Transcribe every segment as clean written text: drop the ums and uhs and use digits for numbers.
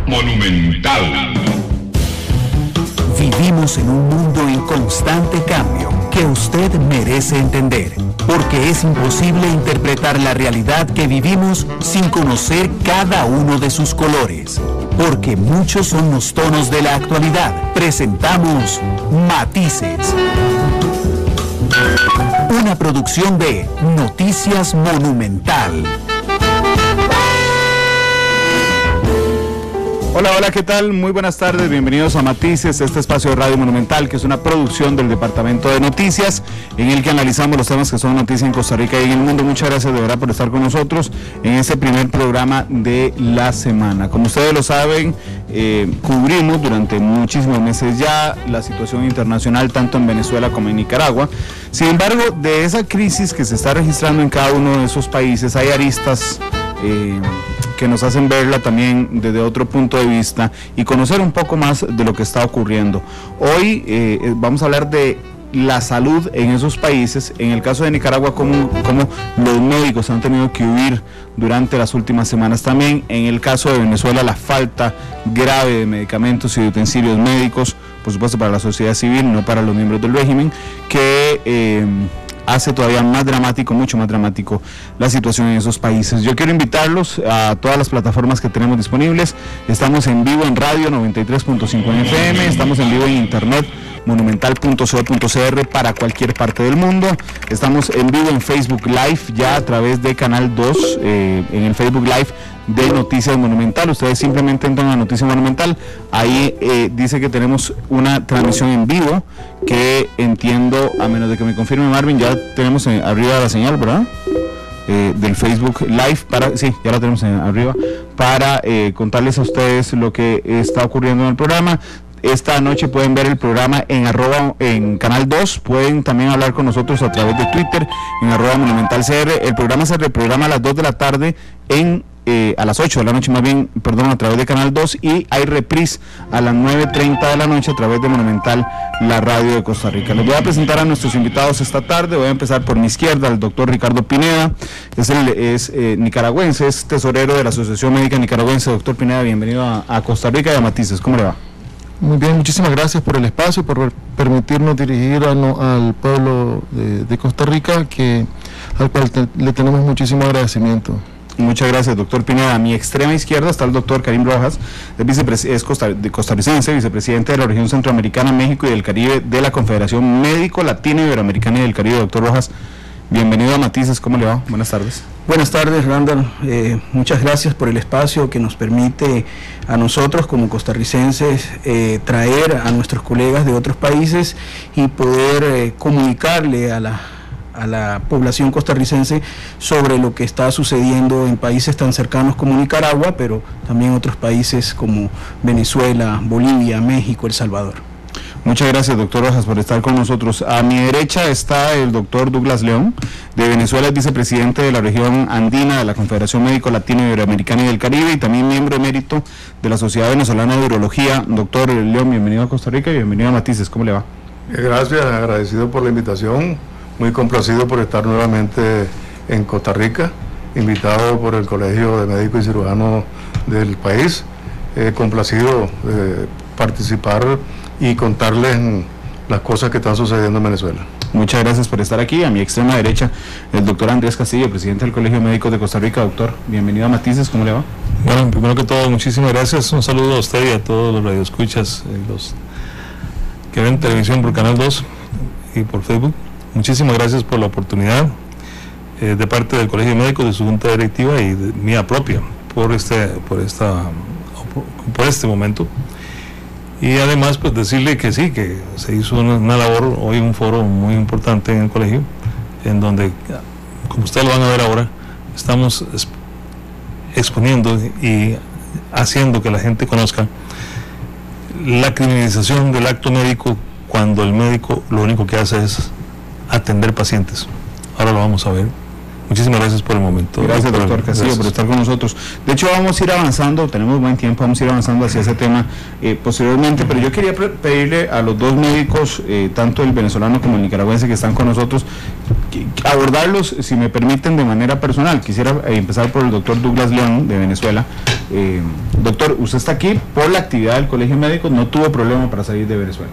Monumental. Vivimos en un mundo en constante cambio que usted merece entender, porque es imposible interpretar la realidad que vivimos sin conocer cada uno de sus colores. Porque muchos son los tonos de la actualidad. Presentamos Matices. Una producción de Noticias Monumental. Hola, ¿qué tal? Muy buenas tardes, bienvenidos a Matices, este espacio de Radio Monumental, que es una producción del Departamento de Noticias, en el que analizamos los temas que son noticia en Costa Rica y en el mundo. Muchas gracias de verdad por estar con nosotros en este primer programa de la semana. Como ustedes lo saben, cubrimos durante muchísimos meses ya la situación internacional, tanto en Venezuela como en Nicaragua. Sin embargo, de esa crisis que se está registrando en cada uno de esos países, hay aristas que nos hacen verla también desde otro punto de vista y conocer un poco más de lo que está ocurriendo. Hoy vamos a hablar de la salud en esos países. En el caso de Nicaragua, como los médicos han tenido que huir durante las últimas semanas. También en el caso de Venezuela, la falta grave de medicamentos y de utensilios médicos, por supuesto para la sociedad civil, no para los miembros del régimen, que hace todavía más dramático, mucho más dramático la situación en esos países. Yo quiero invitarlos a todas las plataformas que tenemos disponibles. Estamos en vivo en radio 93.5 FM, estamos en vivo en internet monumental.co.cr para cualquier parte del mundo. Estamos en vivo en Facebook Live ya a través de Canal 2, en el Facebook Live de Noticias Monumental. Ustedes simplemente entran a Noticias Monumental, ahí dice que tenemos una transmisión en vivo, que entiendo, a menos de que me confirme Marvin, ya tenemos arriba la señal, ¿verdad? Del Facebook Live, sí, ya la tenemos arriba, para contarles a ustedes lo que está ocurriendo en el programa. Esta noche pueden ver el programa en Canal 2, pueden también hablar con nosotros a través de Twitter, en @monumentalcr. El programa se reprograma a las 2 de la tarde a las 8 de la noche, a través de Canal 2, y hay reprise a las 9:30 de la noche a través de Monumental, la radio de Costa Rica. Les voy a presentar a nuestros invitados esta tarde. Voy a empezar por mi izquierda, el doctor Ricardo Pineda, es nicaragüense, es tesorero de la Asociación Médica Nicaragüense. Doctor Pineda, bienvenido a Costa Rica y a Matices. ¿Cómo le va? Muy bien, muchísimas gracias por el espacio, por permitirnos dirigir al pueblo de Costa Rica, al cual le tenemos muchísimo agradecimiento. Muchas gracias, doctor Pineda. A mi extrema izquierda está el doctor Karim Rojas, es costarricense, vicepresidente de la región centroamericana, México y del Caribe de la Confederación Médico Latino Iberoamericana y del Caribe. Doctor Rojas, bienvenido a Matices, ¿cómo le va? Buenas tardes. Buenas tardes, Randall. Muchas gracias por el espacio que nos permite a nosotros como costarricenses traer a nuestros colegas de otros países y poder comunicarle a la población costarricense sobre lo que está sucediendo en países tan cercanos como Nicaragua, pero también otros países como Venezuela, Bolivia, México, El Salvador. Muchas gracias, doctor Rojas, por estar con nosotros. A mi derecha está el doctor Douglas León, de Venezuela, es vicepresidente de la región andina de la Confederación Médico Latino Iberoamericana y del Caribe, y también miembro emérito de la Sociedad Venezolana de Urología. Doctor León, bienvenido a Costa Rica y bienvenido a Matices. ¿Cómo le va? Gracias, agradecido por la invitación, muy complacido por estar nuevamente en Costa Rica, invitado por el Colegio de Médicos y Cirujanos del país, complacido de participar y contarles las cosas que están sucediendo en Venezuela. Muchas gracias por estar aquí. A mi extrema derecha, el doctor Andrés Castillo, presidente del Colegio de Médicos de Costa Rica. Doctor, bienvenido a Matices, ¿cómo le va? Bueno, primero que todo, muchísimas gracias. Un saludo a usted y a todos los radioescuchas, los que ven televisión por Canal 2 y por Facebook. Muchísimas gracias por la oportunidad de parte del Colegio de Médicos, de su junta directiva y de mía propia por este momento. Y además, pues decirle que sí, que se hizo una labor, hoy un foro muy importante en el colegio, en donde, como ustedes lo van a ver ahora, estamos exponiendo y haciendo que la gente conozca la criminalización del acto médico, cuando el médico lo único que hace es atender pacientes. Ahora lo vamos a ver. Muchísimas gracias por el momento. Gracias, doctor Castillo, por estar con nosotros. De hecho, vamos a ir avanzando, tenemos buen tiempo, vamos a ir avanzando hacia ese tema posteriormente, pero yo quería pedirle a los dos médicos, tanto el venezolano como el nicaragüense que están con nosotros, abordarlos, si me permiten, de manera personal. Quisiera empezar por el doctor Douglas León, de Venezuela. Doctor, usted está aquí por la actividad del Colegio Médico, ¿no tuvo problema para salir de Venezuela?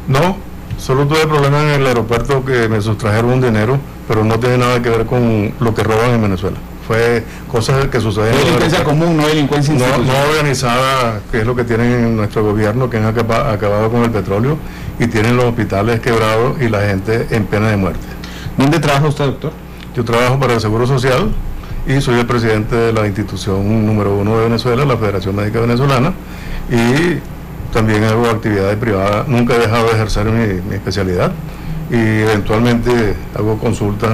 No, solo tuve problemas en el aeropuerto que me sustrajeron un dinero, pero no tiene nada que ver con lo que roban en Venezuela. Fue cosas que suceden. No delincuencia común, no delincuencia institucional. No organizada, que es lo que tienen en nuestro gobierno, que han acabado con el petróleo y tienen los hospitales quebrados y la gente en pena de muerte. ¿Dónde trabaja usted, doctor? Yo trabajo para el Seguro Social y soy el presidente de la institución número 1 de Venezuela, la Federación Médica Venezolana, y también hago actividades privadas. Nunca he dejado de ejercer mi especialidad y eventualmente hago consultas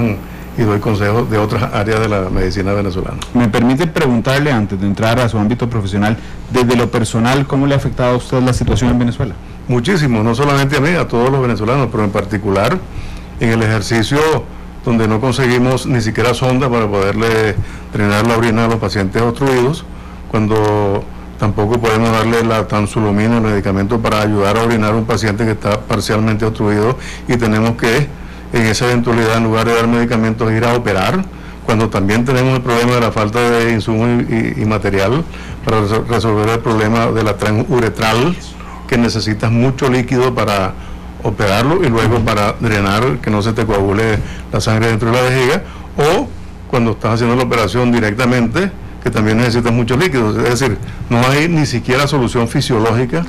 y doy consejos de otras áreas de la medicina venezolana. ¿Me permite preguntarle, antes de entrar a su ámbito profesional, desde lo personal, cómo le ha afectado a usted la situación en Venezuela? Muchísimo, no solamente a mí, a todos los venezolanos, pero en particular en el ejercicio donde no conseguimos ni siquiera sonda para poderle drenar la orina a los pacientes obstruidos, cuando tampoco podemos darle la tansulumina, el medicamento para ayudar a orinar a un paciente que está parcialmente obstruido, y tenemos que, en esa eventualidad, en lugar de dar medicamentos, ir a operar, cuando también tenemos el problema de la falta de insumo y material para resolver el problema de la transuretral, que necesitas mucho líquido para operarlo y luego para drenar, que no se te coagule la sangre dentro de la vejiga, o cuando estás haciendo la operación directamente, que también necesitas mucho líquido. Es decir, no hay ni siquiera solución fisiológica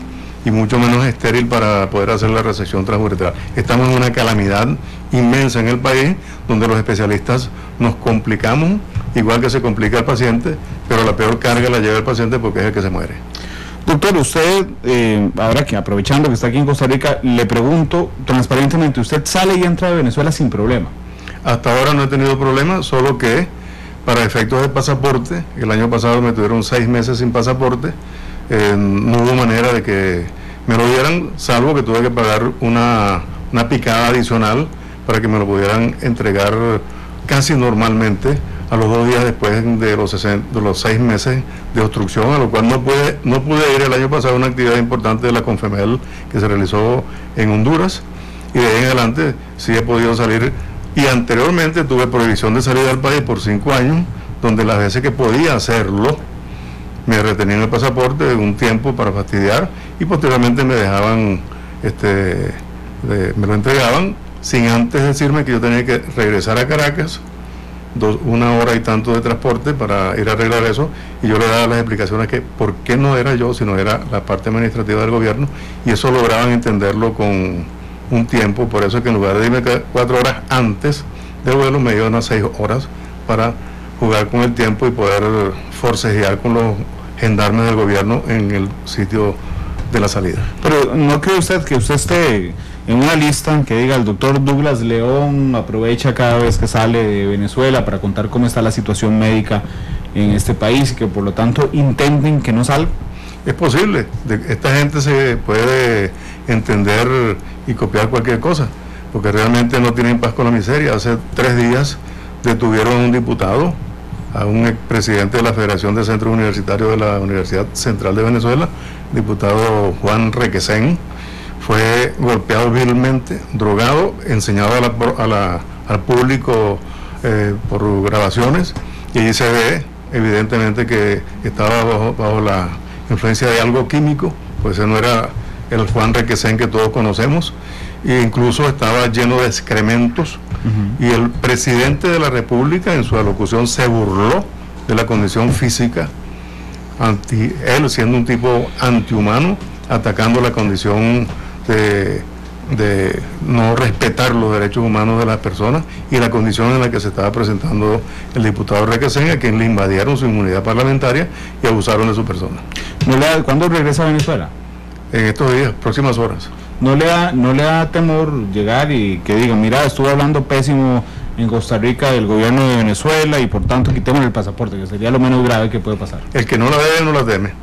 y mucho menos estéril para poder hacer la resección transuretral. Estamos en una calamidad inmensa en el país, donde los especialistas nos complicamos, igual que se complica el paciente, pero la peor carga la lleva el paciente porque es el que se muere. Doctor, usted, ahora que aprovechando que está aquí en Costa Rica, le pregunto transparentemente, ¿usted sale y entra de Venezuela sin problema? Hasta ahora no he tenido problema, solo que para efectos de pasaporte, el año pasado me tuvieron 6 meses sin pasaporte, no hubo manera de que me lo dieran, salvo que tuve que pagar una picada adicional para que me lo pudieran entregar casi normalmente a los 2 días después de los 6 meses de obstrucción, a lo cual no pude ir el año pasado a una actividad importante de la Confemel que se realizó en Honduras, y de ahí en adelante sí he podido salir, y anteriormente tuve prohibición de salir del país por 5 años, donde las veces que podía hacerlo me retenían el pasaporte un tiempo para fastidiar y posteriormente me dejaban, me lo entregaban sin antes decirme que yo tenía que regresar a Caracas, 1 hora y tanto de transporte para ir a arreglar eso, y yo le daba las explicaciones que por qué no era yo, sino era la parte administrativa del gobierno, y eso lograban entenderlo con un tiempo. Por eso es que en lugar de irme 4 horas antes del vuelo, me dieron unas 6 horas para jugar con el tiempo y poder forcejear con los gendarmes del gobierno en el sitio de la salida. Pero ¿no cree usted que usted esté en una lista que diga el doctor Douglas León aprovecha cada vez que sale de Venezuela para contar cómo está la situación médica en este país y que por lo tanto intenten que no salga? Es posible, esta gente se puede entender y copiar cualquier cosa, porque realmente no tienen paz con la miseria. Hace 3 días detuvieron a un diputado, a un expresidente de la Federación de Centros Universitarios de la Universidad Central de Venezuela, diputado Juan Requesén. Fue golpeado vilmente, drogado, enseñado al público por grabaciones, y ahí se ve evidentemente que estaba bajo la influencia de algo químico, pues ese no era el Juan Requesén que todos conocemos, e incluso estaba lleno de excrementos, y el presidente de la República en su alocución se burló de la condición física, él siendo un tipo antihumano, atacando la condición de no respetar los derechos humanos de las personas y la condición en la que se estaba presentando el diputado Requesén, a quien le invadieron su inmunidad parlamentaria y abusaron de su persona. ¿Cuándo regresa a Venezuela? En estos días, próximas horas. ¿No le da temor llegar y que digan, mira, estuve hablando pésimo en Costa Rica del gobierno de Venezuela y por tanto quitemos el pasaporte, que sería lo menos grave que puede pasar? El que no la debe, no la teme.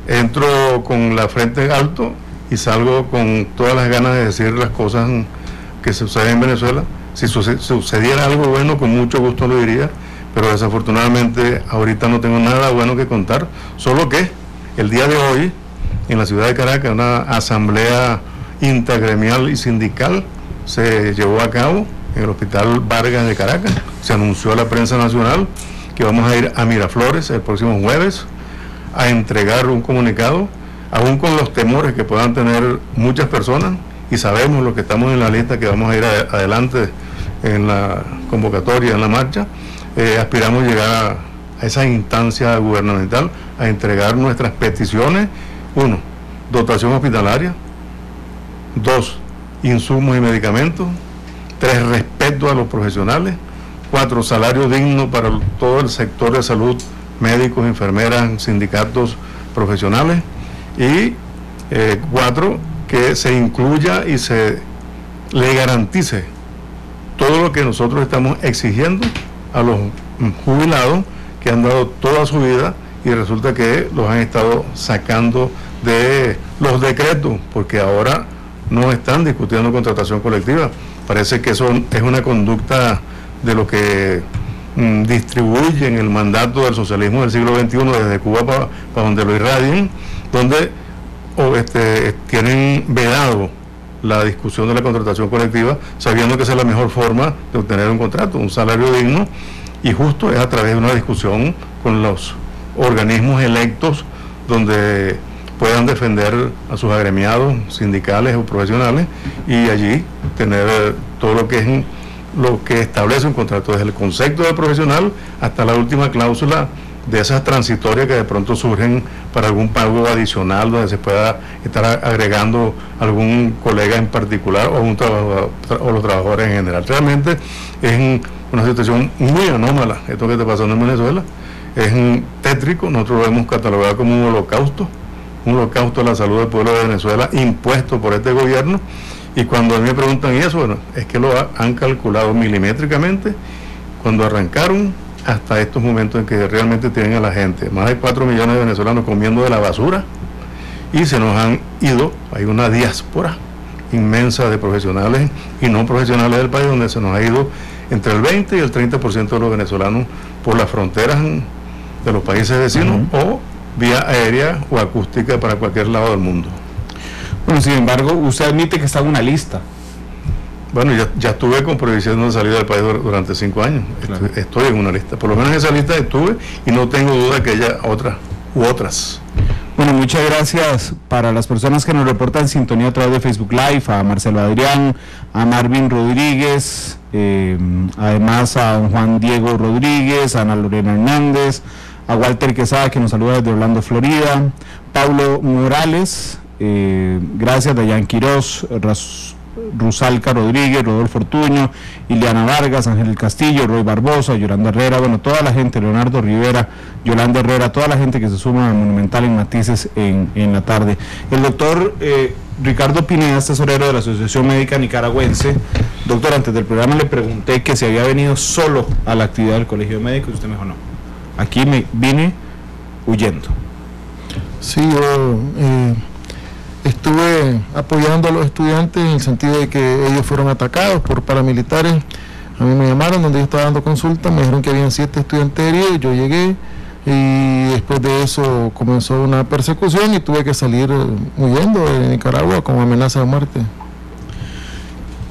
Entro con la frente alto y salgo con todas las ganas de decir las cosas que suceden en Venezuela, Si sucediera algo bueno, con mucho gusto lo diría, pero desafortunadamente ahorita no tengo nada bueno que contar, solo que el día de hoy, en la ciudad de Caracas, una asamblea intergremial y sindical se llevó a cabo en el Hospital Vargas de Caracas. Se anunció a la prensa nacional que vamos a ir a Miraflores el próximo jueves a entregar un comunicado, aún con los temores que puedan tener muchas personas, y sabemos lo que estamos en la lista, que vamos a ir adelante en la convocatoria, en la marcha. Aspiramos llegar a esa instancia gubernamental a entregar nuestras peticiones. 1, dotación hospitalaria. 2, insumos y medicamentos. 3, respeto a los profesionales. 4, salario digno para todo el sector de salud, médicos, enfermeras, sindicatos profesionales. Y 4, que se incluya y se le garantice todo lo que nosotros estamos exigiendo a los jubilados que han dado toda su vida y resulta que los han estado sacando de los decretos, porque ahora no están discutiendo contratación colectiva. Parece que eso es una conducta de lo que distribuyen el mandato del socialismo del siglo XXI desde Cuba para donde lo irradian, donde tienen vedado la discusión de la contratación colectiva, sabiendo que esa es la mejor forma de obtener un contrato, un salario digno y justo, es a través de una discusión con los organismos electos donde puedan defender a sus agremiados sindicales o profesionales y allí tener todo lo que es lo que establece un contrato, desde el concepto de profesional hasta la última cláusula de esas transitorias que de pronto surgen para algún pago adicional donde se pueda estar agregando algún colega en particular o un trabajador o los trabajadores en general. Realmente es una situación muy anómala esto que está pasando en Venezuela, es tétrico. Nosotros lo hemos catalogado como un holocausto a la salud del pueblo de Venezuela impuesto por este gobierno, y cuando a mí me preguntan eso, bueno, es que lo han calculado milimétricamente cuando arrancaron hasta estos momentos en que realmente tienen a la gente, más de 4 millones de venezolanos comiendo de la basura, y se nos han ido, hay una diáspora inmensa de profesionales y no profesionales del país, donde se nos ha ido entre el 20 y el 30% de los venezolanos por las fronteras de los países vecinos o vía aérea o acústica para cualquier lado del mundo. Bueno, sin embargo, usted admite que está en una lista. Bueno, ya estuve con prohibición de salida del país durante 5 años. Claro. Estoy en una lista. Por lo menos en esa lista estuve y no tengo duda que haya otras u otras. Bueno, muchas gracias para las personas que nos reportan sintonía a través de Facebook Live, a Marcelo Adrián, a Marvin Rodríguez, además a don Juan Diego Rodríguez, a Ana Lorena Hernández, a Walter Quesada, que nos saluda desde Orlando, Florida, Paulo Morales, gracias, Dayan Quiroz, Rusalca Rodríguez, Rodolfo Ortuño, Ileana Vargas, Ángel Castillo, Roy Barbosa, Yolanda Herrera, bueno, toda la gente, Leonardo Rivera, Yolanda Herrera, toda la gente que se suma al Monumental en Matices en la tarde. El doctor Ricardo Pineda es tesorero de la Asociación Médica Nicaragüense. Doctor, antes del programa le pregunté que si había venido solo a la actividad del Colegio de Médicos y usted me dijo no. Aquí me vine huyendo. Sí, yo estuve apoyando a los estudiantes en el sentido de que ellos fueron atacados por paramilitares. A mí me llamaron donde yo estaba dando consulta, me dijeron que habían 7 estudiantes heridos, yo llegué y después de eso comenzó una persecución y tuve que salir huyendo de Nicaragua con amenaza de muerte.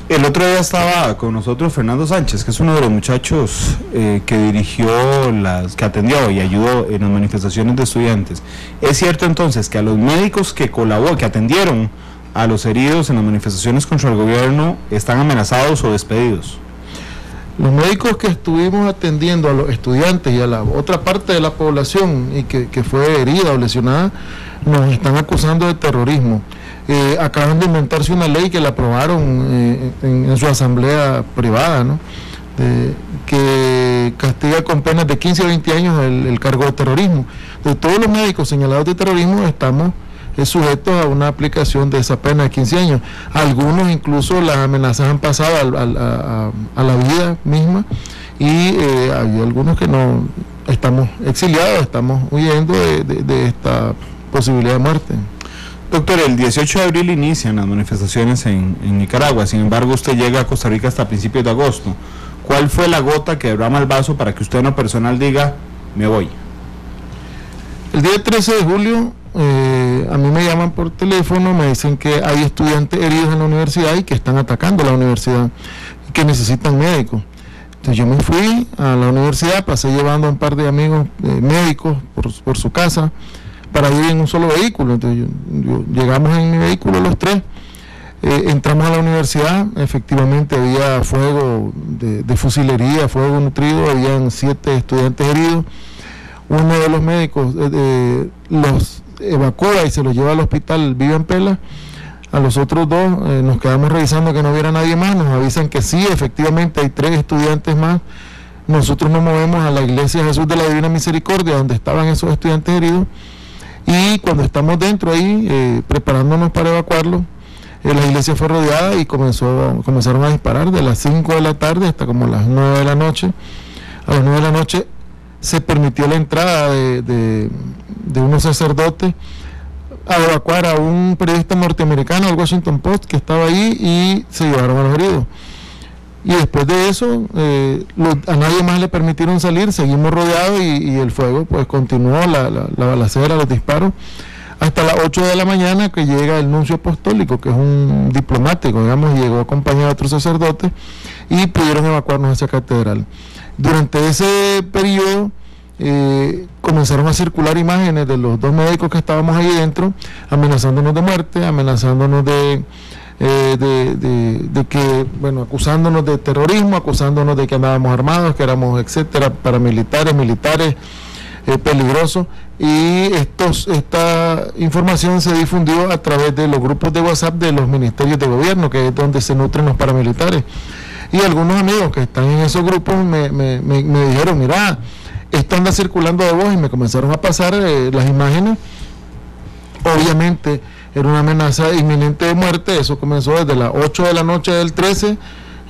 El otro día estaba con nosotros Fernando Sánchez, que es uno de los muchachos que atendió y ayudó en las manifestaciones de estudiantes. ¿Es cierto entonces que a los médicos que atendieron a los heridos en las manifestaciones contra el gobierno están amenazados o despedidos? Los médicos que estuvimos atendiendo a los estudiantes y a la otra parte de la población y que fue herida o lesionada, nos están acusando de terrorismo. Acaban de inventarse una ley que la aprobaron en su asamblea privada, ¿no? Que castiga con penas de 15 a 20 años el cargo de terrorismo. De todos los médicos señalados de terrorismo estamos sujetos a una aplicación de esa pena de 15 años. Algunos incluso las amenazas han pasado a la vida misma y hay algunos que no estamos exiliados, estamos huyendo de esta posibilidad de muerte. Doctor, el 18 de abril inician las manifestaciones en Nicaragua, sin embargo usted llega a Costa Rica hasta principios de agosto. ¿Cuál fue la gota que derrama el vaso para que usted en lo personal diga, me voy? El día 13 de julio a mí me llaman por teléfono, me dicen que hay estudiantes heridos en la universidad y que están atacando la universidad y que necesitan médicos. Entonces yo me fui a la universidad, pasé llevando a un par de amigos médicos por su casa para ir en un solo vehículo. Entonces llegamos en mi vehículo los tres, entramos a la universidad, efectivamente había fuego de fusilería, fuego nutrido, habían 7 estudiantes heridos. Uno de los médicos los evacúa y se los lleva al hospital Viva en Pela. A los otros 2 nos quedamos revisando que no hubiera nadie más, nos avisan que sí, efectivamente hay 3 estudiantes más. Nosotros nos movemos a la iglesia Jesús de la Divina Misericordia, donde estaban esos estudiantes heridos, y cuando estamos dentro ahí, preparándonos para evacuarlos, la iglesia fue rodeada y comenzaron a disparar de las 5 de la tarde hasta como las 9 de la noche. A las 9 de la noche se permitió la entrada de unos sacerdotes a evacuar a un periodista norteamericano, el Washington Post, que estaba ahí, y se llevaron a los heridos. Y después de eso, a nadie más le permitieron salir, seguimos rodeados y el fuego pues continuó, la balacera, los disparos, hasta las 8 de la mañana que llega el nuncio apostólico, que es un diplomático, digamos, y llegó acompañado de otros sacerdotes y pudieron evacuarnos hacia catedral. Durante ese periodo comenzaron a circular imágenes de los 2 médicos que estábamos ahí dentro, amenazándonos de muerte, amenazándonos de que, bueno, acusándonos de terrorismo, acusándonos de que andábamos armados, que éramos, etcétera, paramilitares, militares, peligrosos. Y esta información se difundió a través de los grupos de WhatsApp de los ministerios de gobierno, que es donde se nutren los paramilitares. Y algunos amigos que están en esos grupos me dijeron, mira, esto anda circulando de voz, y me comenzaron a pasar las imágenes. Obviamente era una amenaza inminente de muerte. Eso comenzó desde las 8 de la noche del 13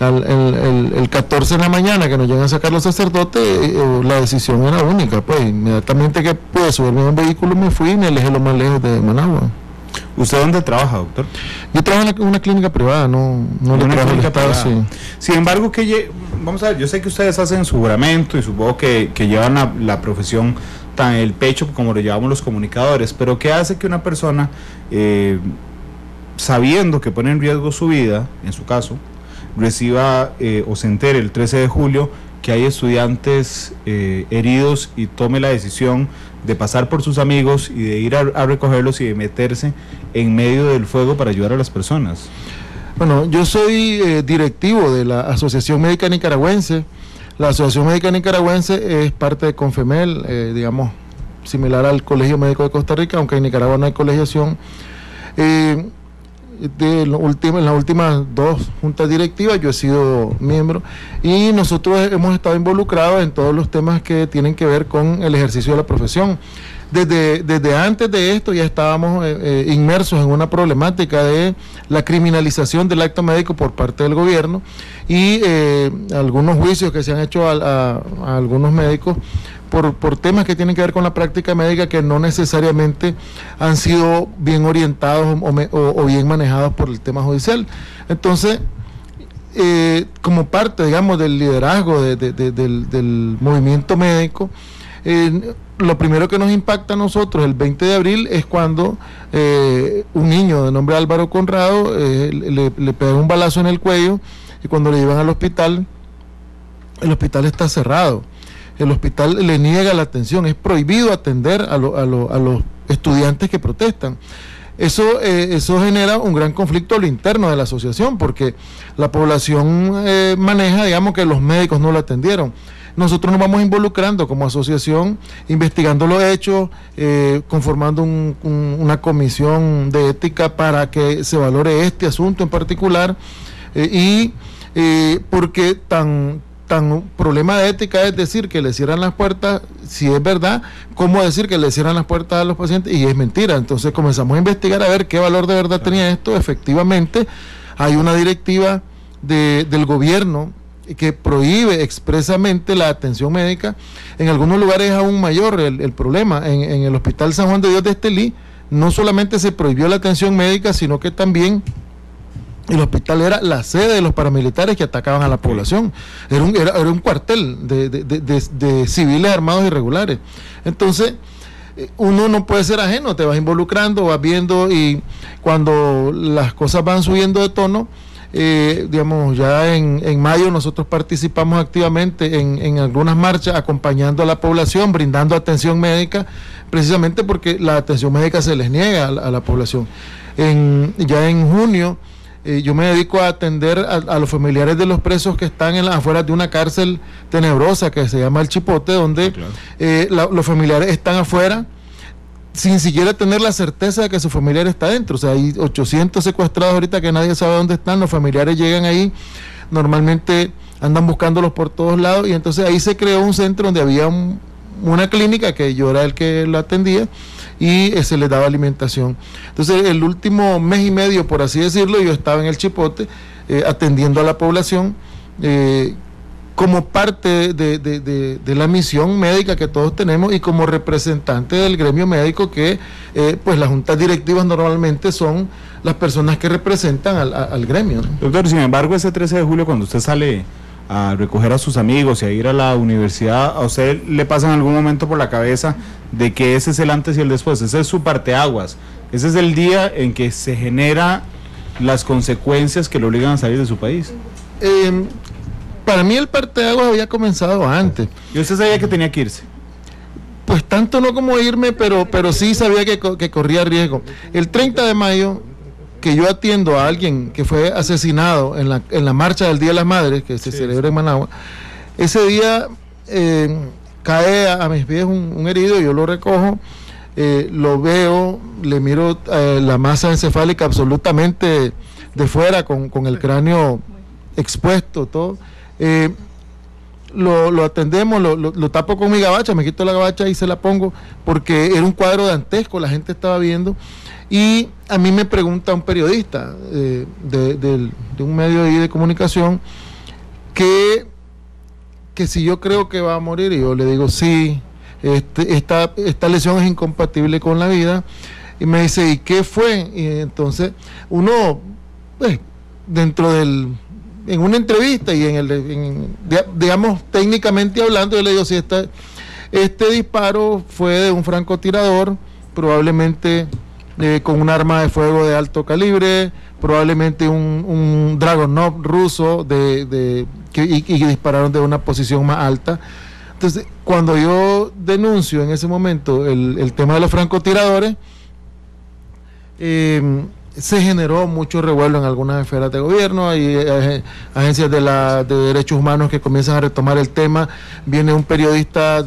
el 14 de la mañana, que nos llegan a sacar los sacerdotes. La decisión era única, pues inmediatamente que pude subirme a un vehículo me fui y me alejé lo más lejos de Managua. ¿Usted dónde trabaja, doctor? Yo trabajo en una clínica privada, no le trabajo al Estado, sí. Sin embargo, vamos a ver, yo sé que ustedes hacen su juramento y supongo que llevan la profesión tan en el pecho como lo llevamos los comunicadores, pero ¿qué hace que una persona, sabiendo que pone en riesgo su vida, en su caso, reciba o se entere el 13 de julio que hay estudiantes heridos y tome la decisión de pasar por sus amigos y de ir a recogerlos y de meterse en medio del fuego para ayudar a las personas? Bueno, yo soy directivo de la Asociación Médica Nicaragüense. La Asociación Médica Nicaragüense es parte de Confemel, digamos, similar al Colegio Médico de Costa Rica, aunque en Nicaragua no hay colegiación. En las últimas 2 juntas directivas yo he sido miembro, y nosotros hemos estado involucrados en todos los temas que tienen que ver con el ejercicio de la profesión. Desde antes de esto ya estábamos inmersos en una problemática de la criminalización del acto médico por parte del gobierno, y algunos juicios que se han hecho a algunos médicos por temas que tienen que ver con la práctica médica, que no necesariamente han sido bien orientados o bien manejados por el tema judicial. Entonces, como parte, digamos, del liderazgo del movimiento médico, lo primero que nos impacta a nosotros el 20 de abril es cuando un niño de nombre Álvaro Conrado le pega un balazo en el cuello, y cuando le llevan al hospital, el hospital está cerrado. El hospital le niega la atención, es prohibido atender a los estudiantes que protestan. Eso genera un gran conflicto a lo interno de la asociación, porque la población maneja, digamos, que los médicos no lo atendieron. Nosotros nos vamos involucrando como asociación, investigando los hechos, conformando una comisión de ética para que se valore este asunto en particular, porque tan problema de ética es decir que le cierran las puertas, si es verdad, ¿cómo decir que le cierran las puertas a los pacientes? Y es mentira. Entonces comenzamos a investigar a ver qué valor de verdad tenía esto. Efectivamente, hay una directiva del gobierno que prohíbe expresamente la atención médica. En algunos lugares es aún mayor el problema. En el Hospital San Juan de Dios de Estelí no solamente se prohibió la atención médica, sino que también el hospital era la sede de los paramilitares que atacaban a la población. Era un cuartel de civiles armados irregulares. Entonces, uno no puede ser ajeno, te vas involucrando, vas viendo, y cuando las cosas van subiendo de tono, digamos, ya en mayo nosotros participamos activamente en algunas marchas acompañando a la población, brindando atención médica, precisamente porque la atención médica se les niega a la población. Ya en junio, yo me dedico a atender a los familiares de los presos que están en las afueras de una cárcel tenebrosa que se llama El Chipote, donde los familiares están afuera sin siquiera tener la certeza de que su familiar está dentro. O sea, hay 800 secuestrados ahorita que nadie sabe dónde están. Los familiares llegan ahí, normalmente andan buscándolos por todos lados, y entonces ahí se creó un centro donde había una clínica que yo era el que la atendía, y se les daba alimentación. Entonces, el último mes y medio, por así decirlo, yo estaba en El Chipote atendiendo a la población como parte de la misión médica que todos tenemos, y como representante del gremio médico, que pues las juntas directivas normalmente son las personas que representan al gremio, ¿no? Doctor, sin embargo, ese 13 de julio, cuando usted sale a recoger a sus amigos y a ir a la universidad, ¿a usted le pasa en algún momento por la cabeza de que ese es el antes y el después? Ese es su parteaguas, ese es el día en que se genera las consecuencias que lo obligan a salir de su país. Para mí el parteaguas había comenzado antes. ¿Y usted sabía que tenía que irse? Pues tanto no como irme, pero sí sabía que corría riesgo. El 30 de mayo, que yo atiendo a alguien que fue asesinado en la marcha del Día de las Madres, que se celebra en Managua, ese día cae a mis pies un herido, yo lo recojo, lo veo, le miro la masa encefálica absolutamente de fuera, con el cráneo expuesto, todo. Lo atendemos, lo tapo con mi gabacha, me quito la gabacha y se la pongo, porque era un cuadro dantesco, la gente estaba viendo. Y a mí me pregunta un periodista de un medio de comunicación que si yo creo que va a morir, y yo le digo sí, esta lesión es incompatible con la vida. Y me dice, ¿y qué fue? Y entonces uno, en una entrevista y digamos, técnicamente hablando, yo le digo, si este disparo fue de un francotirador, probablemente con un arma de fuego de alto calibre, probablemente un Dragunov ruso y dispararon de una posición más alta. Entonces, cuando yo denuncio en ese momento el tema de los francotiradores, se generó mucho revuelo en algunas esferas de gobierno. Hay agencias de derechos humanos que comienzan a retomar el tema. Viene un periodista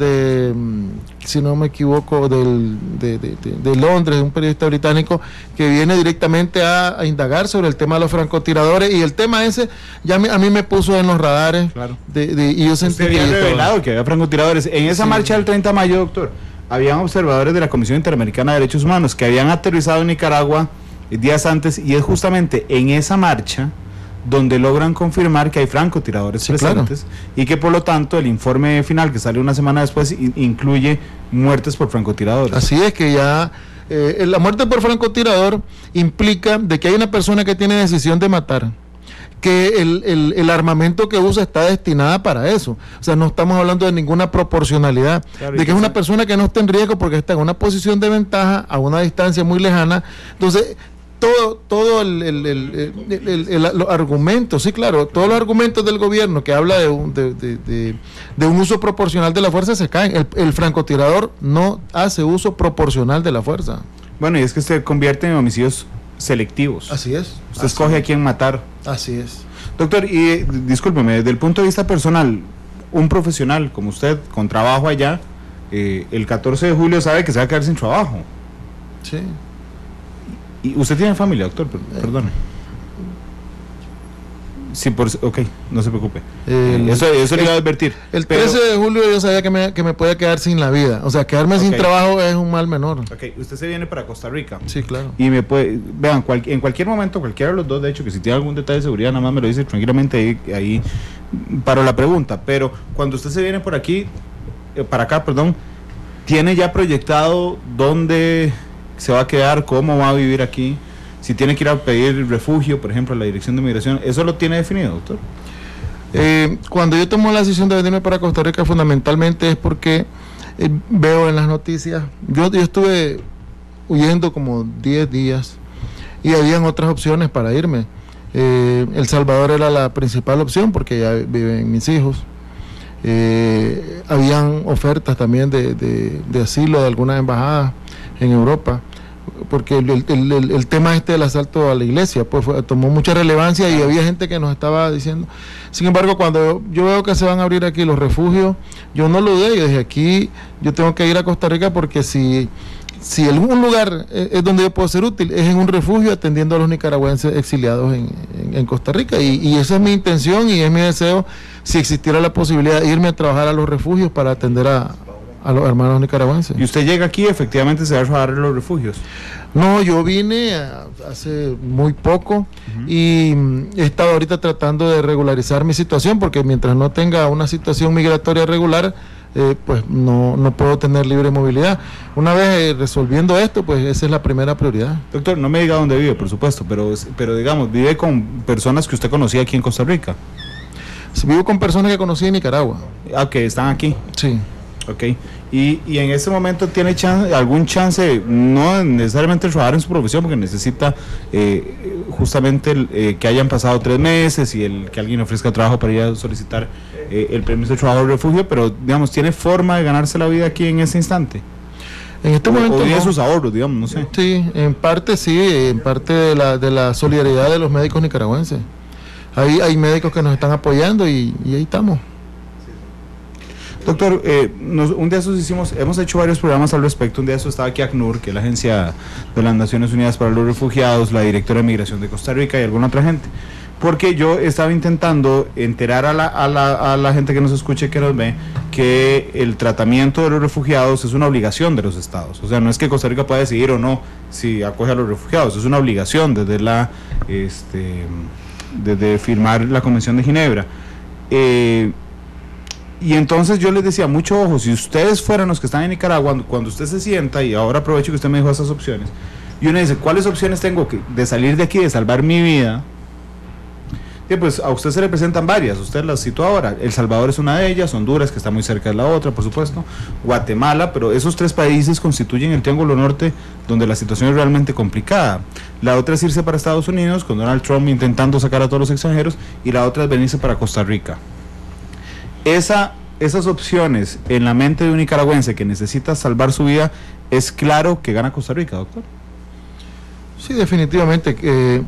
si no me equivoco, de Londres, un periodista británico, que viene directamente a indagar sobre el tema de los francotiradores, y el tema ese ya a mí me puso en los radares. Claro. Y yo sentí que había revelado que había francotiradores. En esa marcha del 30 de mayo, doctor, habían observadores de la Comisión Interamericana de Derechos Humanos que habían aterrizado en Nicaragua días antes, y es justamente en esa marcha donde logran confirmar que hay francotiradores presentes, claro, y que por lo tanto el informe final, que sale una semana después, incluye muertes por francotiradores. Así es, que ya la muerte por francotirador implica de que hay una persona que tiene decisión de matar, que el armamento que usa está destinada para eso. O sea, no estamos hablando de ninguna proporcionalidad, claro, de que es una persona que no está en riesgo porque está en una posición de ventaja a una distancia muy lejana. Entonces, todos los argumentos, sí, claro, todos los argumentos del gobierno que habla de un uso proporcional de la fuerza se caen. El francotirador no hace uso proporcional de la fuerza. Bueno, y es que se convierte en homicidios selectivos. Así es. Usted escoge a quién matar. Así es. Doctor, y discúlpeme, desde el punto de vista personal, un profesional como usted, con trabajo allá, el 14 de julio sabe que se va a quedar sin trabajo. Sí. ¿Y usted tiene familia, doctor? Perdone. Sí, ok, no se preocupe. Eso le iba a advertir. El 13 de julio yo sabía que me podía quedar sin la vida. O sea, quedarme sin trabajo es un mal menor. Ok, usted se viene para Costa Rica. Sí, claro. Y vean, en cualquier momento, cualquiera de los dos, de hecho, que si tiene algún detalle de seguridad, nada más me lo dice tranquilamente, ahí paro la pregunta. Pero cuando usted se viene para acá, ¿tiene ya proyectado dónde se va a quedar, cómo va a vivir aquí, si tiene que ir a pedir refugio, por ejemplo, a la Dirección de Migración, ¿eso lo tiene definido, doctor? Cuando yo tomo la decisión de venirme para Costa Rica, fundamentalmente es porque veo en las noticias, yo estuve huyendo como 10 días y habían otras opciones para irme. El Salvador era la principal opción porque ya viven mis hijos. Habían ofertas también de asilo de algunas embajadas en Europa, porque el tema del asalto a la iglesia pues tomó mucha relevancia y había gente que nos estaba diciendo. Sin embargo, cuando yo veo que se van a abrir aquí los refugios, yo no lo dudé, yo dije, aquí yo tengo que ir a Costa Rica, porque si algún lugar es donde yo puedo ser útil, es en un refugio atendiendo a los nicaragüenses exiliados en Costa Rica, y esa es mi intención y es mi deseo, si existiera la posibilidad de irme a trabajar a los refugios para atender a los hermanos nicaragüenses. ¿Y usted llega aquí, efectivamente se va a trabajar en los refugios? No, yo vine hace muy poco y he estado ahorita tratando de regularizar mi situación, porque mientras no tenga una situación migratoria regular, pues no puedo tener libre movilidad. Una vez resolviendo esto, pues esa es la primera prioridad. Doctor, no me diga dónde vive, por supuesto, pero digamos, ¿vive con personas que usted conocía aquí en Costa Rica? Sí, vivo con personas que conocí en Nicaragua. Ah, que están aquí. Sí. Ok, y en este momento tiene algún chance, no necesariamente trabajar en su profesión, porque necesita justamente que hayan pasado 3 meses y que alguien ofrezca trabajo para ir a solicitar el permiso de trabajo de refugio, pero digamos, ¿tiene forma de ganarse la vida aquí en ese instante? En este momento o sus ahorros, digamos, no sé. Sí, en parte de la solidaridad de los médicos nicaragüenses. Hay médicos que nos están apoyando y ahí estamos. Doctor, un día hemos hecho varios programas al respecto. Un día estaba aquí ACNUR, que es la Agencia de las Naciones Unidas para los Refugiados, la directora de Migración de Costa Rica y alguna otra gente, porque yo estaba intentando enterar a la gente que nos escuche, que nos ve, que el tratamiento de los refugiados es una obligación de los estados. O sea, no es que Costa Rica pueda decidir o no si acoge a los refugiados, es una obligación desde firmar la Convención de Ginebra. Y entonces yo les decía, mucho ojo, si ustedes fueran los que están en Nicaragua, cuando usted se sienta, y ahora aprovecho que usted me dijo esas opciones, y uno dice, ¿cuáles opciones tengo de salir de aquí, de salvar mi vida? Y pues a usted se le presentan varias, usted las citó ahora. El Salvador es una de ellas, Honduras, que está muy cerca de la otra, por supuesto, Guatemala, pero esos 3 países constituyen el Triángulo Norte, donde la situación es realmente complicada. La otra es irse para Estados Unidos, con Donald Trump intentando sacar a todos los extranjeros, y la otra es venirse para Costa Rica. Esas opciones en la mente de un nicaragüense que necesita salvar su vida, es claro que gana Costa Rica, doctor. Sí, definitivamente,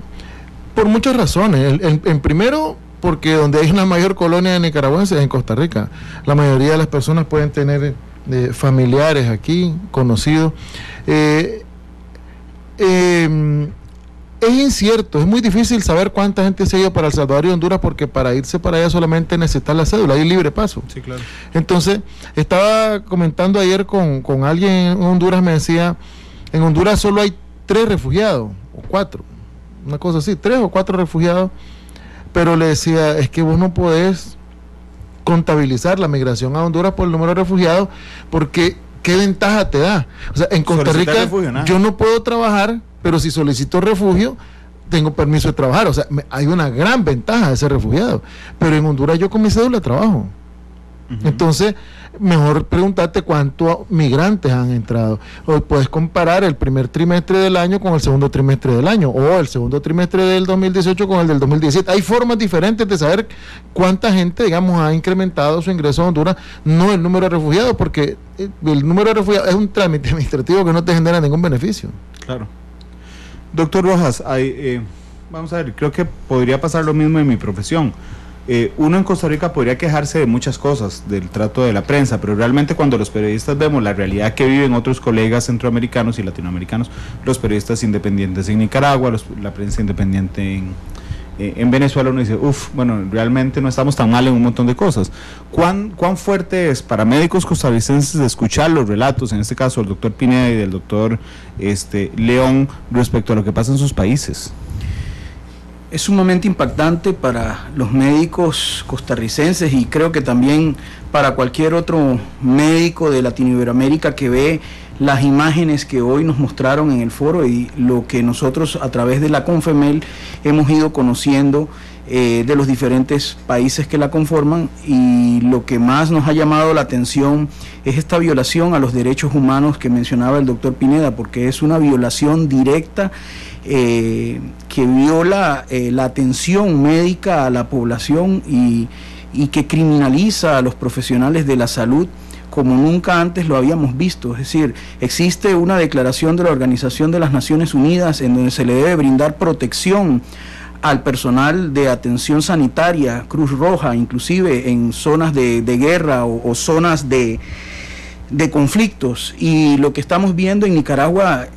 por muchas razones. En primero, porque donde hay una mayor colonia de nicaragüenses es en Costa Rica. La mayoría de las personas pueden tener familiares aquí, conocidos. Es incierto, es muy difícil saber cuánta gente se ha ido para El Salvador y Honduras, porque para irse para allá solamente necesitas la cédula, hay libre paso. Sí, claro. Entonces, estaba comentando ayer con alguien en Honduras, me decía, en Honduras solo hay 3 refugiados, o 4, una cosa así, 3 o 4 refugiados, pero le decía, es que vos no podés contabilizar la migración a Honduras por el número de refugiados, porque ¿qué ventaja te da? O sea, en Costa Rica yo no puedo trabajar, pero si solicito refugio, tengo permiso de trabajar. O sea, hay una gran ventaja de ser refugiado. Pero en Honduras yo con mi cédula trabajo. Entonces, mejor preguntarte cuántos migrantes han entrado. O puedes comparar el primer trimestre del año con el segundo trimestre del año, o el segundo trimestre del 2018 con el del 2017. Hay formas diferentes de saber cuánta gente, digamos, ha incrementado su ingreso a Honduras, no el número de refugiados, porque el número de refugiados es un trámite administrativo que no te genera ningún beneficio. Claro. Doctor Rojas, vamos a ver, creo que podría pasar lo mismo en mi profesión. Uno en Costa Rica podría quejarse de muchas cosas, del trato de la prensa, pero realmente cuando los periodistas vemos la realidad que viven otros colegas centroamericanos y latinoamericanos, los periodistas independientes en Nicaragua, la prensa independiente en Venezuela, uno dice, bueno, realmente no estamos tan mal en un montón de cosas. ¿Cuán fuerte es para médicos costarricenses escuchar los relatos, en este caso del doctor Pineda y del doctor León, respecto a lo que pasa en sus países? Es sumamente impactante para los médicos costarricenses, y creo que también para cualquier otro médico de Latinoamérica que ve las imágenes que hoy nos mostraron en el foro y lo que nosotros a través de la CONFEMEL hemos ido conociendo de los diferentes países que la conforman, y lo que más nos ha llamado la atención es esta violación a los derechos humanos que mencionaba el doctor Pineda, porque es una violación directa que viola la atención médica a la población y que criminaliza a los profesionales de la salud como nunca antes lo habíamos visto. Es decir, existe una declaración de la Organización de las Naciones Unidas en donde se le debe brindar protección al personal de atención sanitaria, Cruz Roja, inclusive en zonas de guerra o zonas de conflictos, y lo que estamos viendo en Nicaragua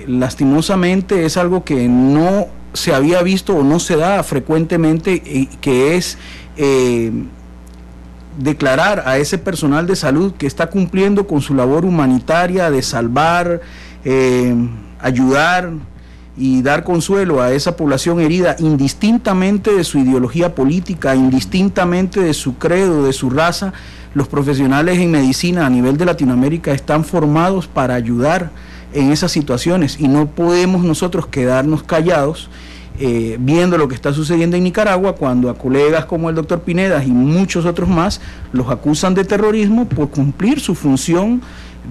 lastimosamente es algo que no se había visto o no se da frecuentemente, que es declarar a ese personal de salud que está cumpliendo con su labor humanitaria de salvar, ayudar y dar consuelo a esa población herida, indistintamente de su ideología política, indistintamente de su credo, de su raza. Los profesionales en medicina a nivel de Latinoamérica están formados para ayudar en esas situaciones, y no podemos nosotros quedarnos callados viendo lo que está sucediendo en Nicaragua, cuando a colegas como el doctor Pineda y muchos otros más los acusan de terrorismo por cumplir su función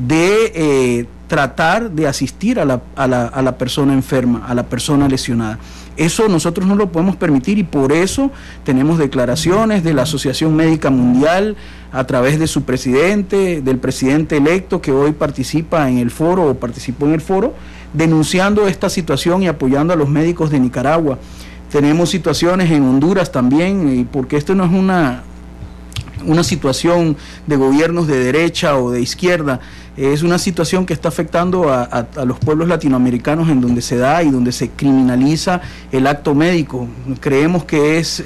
de tratar de asistir a la persona enferma, a la persona lesionada. Eso nosotros no lo podemos permitir, y por eso tenemos declaraciones de la Asociación Médica Mundial a través de su presidente, del presidente electo que hoy participa en el foro o participó en el foro, denunciando esta situación y apoyando a los médicos de Nicaragua. Tenemos situaciones en Honduras también, porque esto no es una situación de gobiernos de derecha o de izquierda, es una situación que está afectando a los pueblos latinoamericanos, en donde se da y donde se criminaliza el acto médico. Creemos que es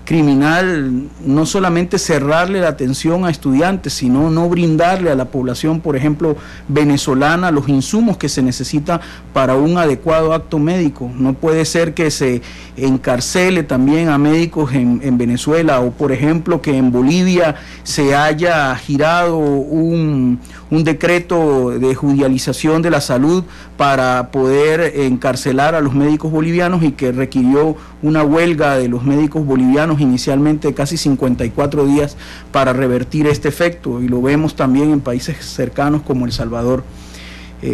criminal no solamente cerrarle la atención a estudiantes, sino no brindarle a la población, por ejemplo, venezolana, los insumos que se necesita para un adecuado acto médico. No puede ser que se encarcele también a médicos en Venezuela, o por ejemplo que en Bolivia se haya girado un decreto de judicialización de la salud para poder encarcelar a los médicos bolivianos, y que requirió una huelga de los médicos bolivianos inicialmente casi 54 días para revertir este efecto, y lo vemos también en países cercanos como El Salvador.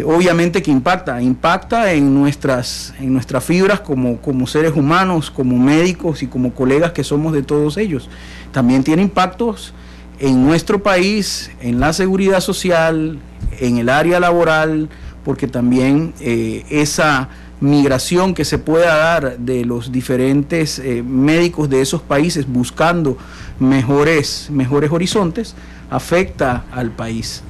Obviamente que impacta en nuestras fibras como seres humanos, como médicos y como colegas que somos de todos ellos. También tiene impactos en nuestro país, en la seguridad social, en el área laboral, porque también esa migración que se pueda dar de los diferentes médicos de esos países buscando mejores horizontes afecta al país.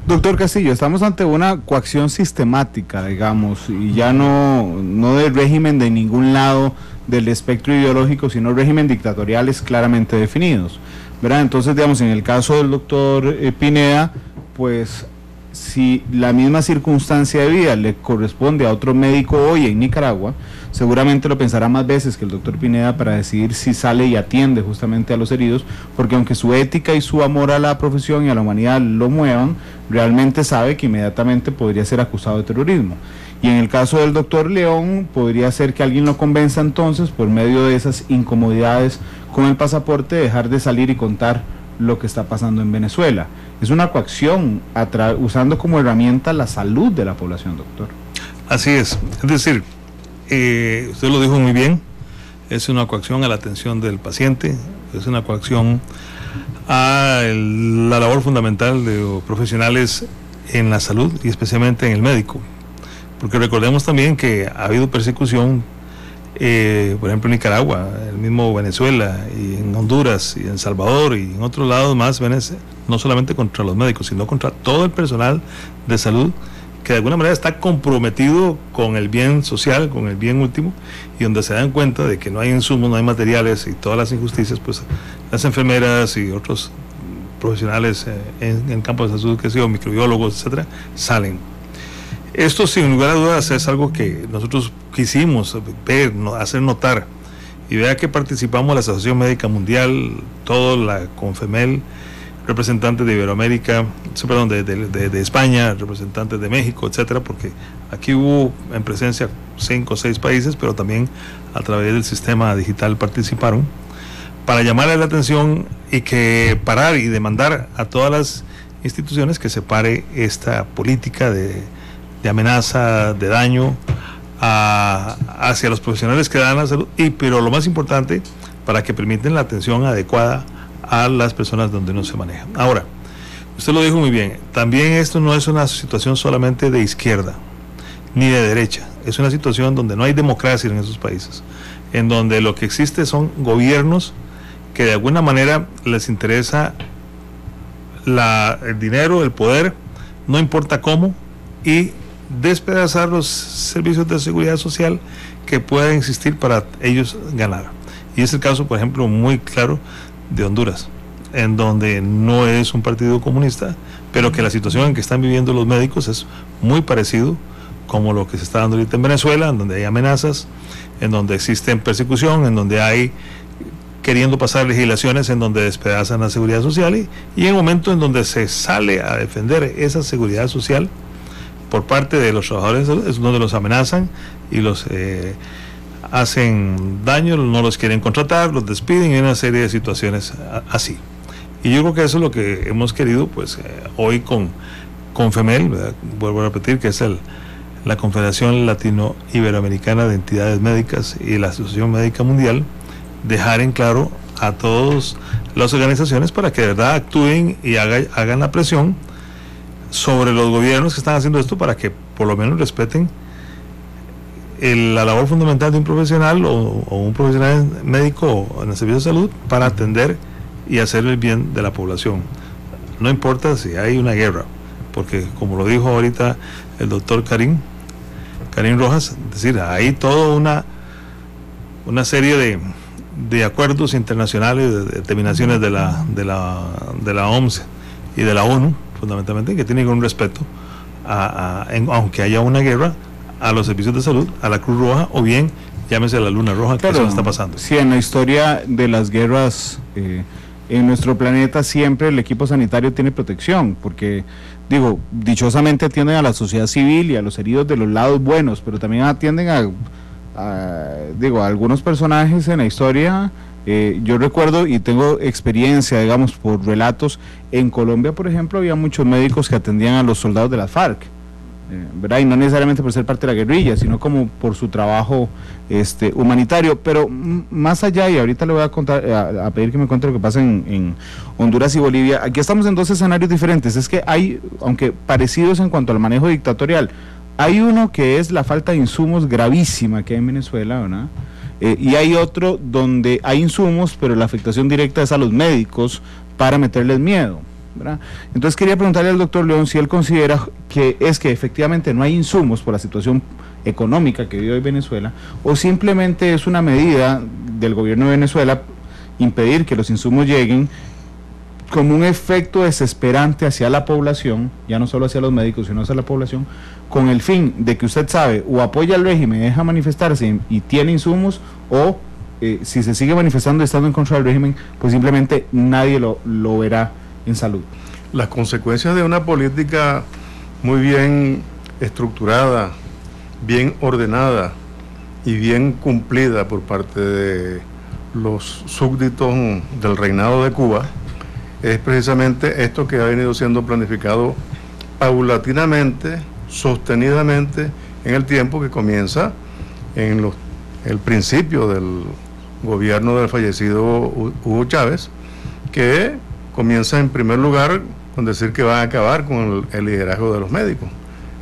Doctor Castillo, estamos ante una coacción sistemática, digamos, y ya no del régimen de ningún lado del espectro ideológico, sino régimen dictatoriales claramente definidos, ¿verdad? Entonces, digamos, en el caso del doctor Pineda, pues si la misma circunstancia de vida le corresponde a otro médico hoy en Nicaragua, seguramente lo pensará más veces que el doctor Pineda para decidir si sale y atiende justamente a los heridos, porque aunque su ética y su amor a la profesión y a la humanidad lo muevan, realmente sabe que inmediatamente podría ser acusado de terrorismo. Y en el caso del doctor León, podría ser que alguien lo convenza entonces, por medio de esas incomodidades con el pasaporte, dejar de salir y contar lo que está pasando en Venezuela. Es una coacción usando como herramienta la salud de la población, doctor. Así es decir, usted lo dijo muy bien, es una coacción a la atención del paciente, es una coacción a la labor fundamental de los profesionales en la salud y especialmente en el médico, porque recordemos también que ha habido persecución, por ejemplo en Nicaragua, el mismo Venezuela, y en Honduras, y en El Salvador, y en otros lados más, no solamente contra los médicos, sino contra todo el personal de salud que de alguna manera está comprometido con el bien social, con el bien último, y donde se dan cuenta de que no hay insumos, no hay materiales y todas las injusticias, pues las enfermeras y otros profesionales en el campo de salud, que sea microbiólogos, etcétera, salen. Esto sin lugar a dudas es algo que nosotros quisimos ver, hacer notar, y vea que participamos en la Asociación Médica Mundial, toda la CONFEMEL, representantes de Iberoamérica, perdón, de España, representantes de México, etcétera, porque aquí hubo en presencia 5 o 6 países, pero también a través del sistema digital participaron, para llamarle la atención y que parar y demandar a todas las instituciones que se pare esta política de amenaza, de daño hacia los profesionales que dan la salud, pero lo más importante, para que permiten la atención adecuada a las personas donde no se maneja. Ahora, usted lo dijo muy bien, también esto no es una situación solamente de izquierda ni de derecha, es una situación donde no hay democracia en esos países, en donde lo que existe son gobiernos que de alguna manera les interesa el dinero, el poder, no importa cómo, y despedazar los servicios de seguridad social que puedan existir para ellos ganar. Y es el caso, por ejemplo, muy claro de Honduras, en donde no es un partido comunista, pero que la situación en que están viviendo los médicos es muy parecido como lo que se está dando ahorita en Venezuela, en donde hay amenazas, en donde existe persecución, en donde hay queriendo pasar legislaciones en donde despedazan la seguridad social, y en el momento en donde se sale a defender esa seguridad social por parte de los trabajadores es donde los amenazan y los hacen daño, no los quieren contratar, los despiden, y una serie de situaciones así. Y yo creo que eso es lo que hemos querido, pues hoy con FEMEL, ¿verdad? Vuelvo a repetir que es la Confederación Latino-Iberoamericana de Entidades Médicas y la Asociación Médica Mundial, dejar en claro a todas las organizaciones para que de verdad actúen y hagan la presión sobre los gobiernos que están haciendo esto, para que por lo menos respeten la labor fundamental de un profesional o un profesional médico en el servicio de salud para atender y hacer el bien de la población. No importa si hay una guerra, porque como lo dijo ahorita el doctor Karim Rojas, es decir, hay toda una serie de acuerdos internacionales, de determinaciones de la OMS y de la ONU, fundamentalmente, que tienen un respeto, aunque haya una guerra, a los servicios de salud, a la Cruz Roja, o bien llámese a la Luna Roja, que eso está pasando. Sí, en la historia de las guerras en nuestro planeta siempre el equipo sanitario tiene protección, porque dichosamente atienden a la sociedad civil y a los heridos de los lados buenos, pero también atienden a algunos personajes en la historia. Yo recuerdo y tengo experiencia, digamos, por relatos, en Colombia, por ejemplo, había muchos médicos que atendían a los soldados de la FARC, ¿verdad? Y no necesariamente por ser parte de la guerrilla, sino como por su trabajo humanitario. Pero más allá, y ahorita le voy a contar, a pedir que me cuente lo que pasa en Honduras y Bolivia, aquí estamos en dos escenarios diferentes. Es que hay, aunque parecidos en cuanto al manejo dictatorial, hay uno que es la falta de insumos gravísima que hay en Venezuela, ¿verdad? Y hay otro donde hay insumos, pero la afectación directa es a los médicos para meterles miedo, ¿verdad? Entonces quería preguntarle al doctor León si él considera que efectivamente no hay insumos por la situación económica que vive hoy Venezuela, o simplemente es una medida del gobierno de Venezuela impedir que los insumos lleguen como un efecto desesperante hacia la población, ya no solo hacia los médicos, sino hacia la población, con el fin de que usted sabe, o apoya al régimen, deja manifestarse y tiene insumos, o si se sigue manifestando estando en contra del régimen, pues simplemente nadie lo verá en salud. Las consecuencias de una política muy bien estructurada, bien ordenada y bien cumplida por parte de los súbditos del reinado de Cuba, es precisamente esto que ha venido siendo planificado paulatinamente, sostenidamente en el tiempo, que comienza en el principio del gobierno del fallecido Hugo Chávez, que comienza en primer lugar con decir que va a acabar con el liderazgo de los médicos.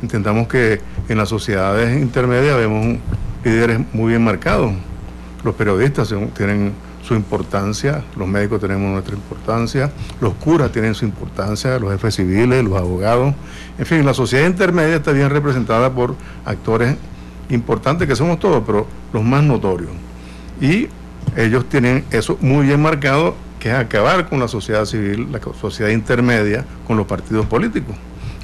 Entendamos que en las sociedades intermedias vemos líderes muy bien marcados. Los periodistas tienen su importancia, los médicos tenemos nuestra importancia, los curas tienen su importancia, los jefes civiles, los abogados, en fin, la sociedad intermedia está bien representada por actores importantes que somos todos, pero los más notorios. Y ellos tienen eso muy bien marcado, que es acabar con la sociedad civil, la sociedad intermedia, con los partidos políticos.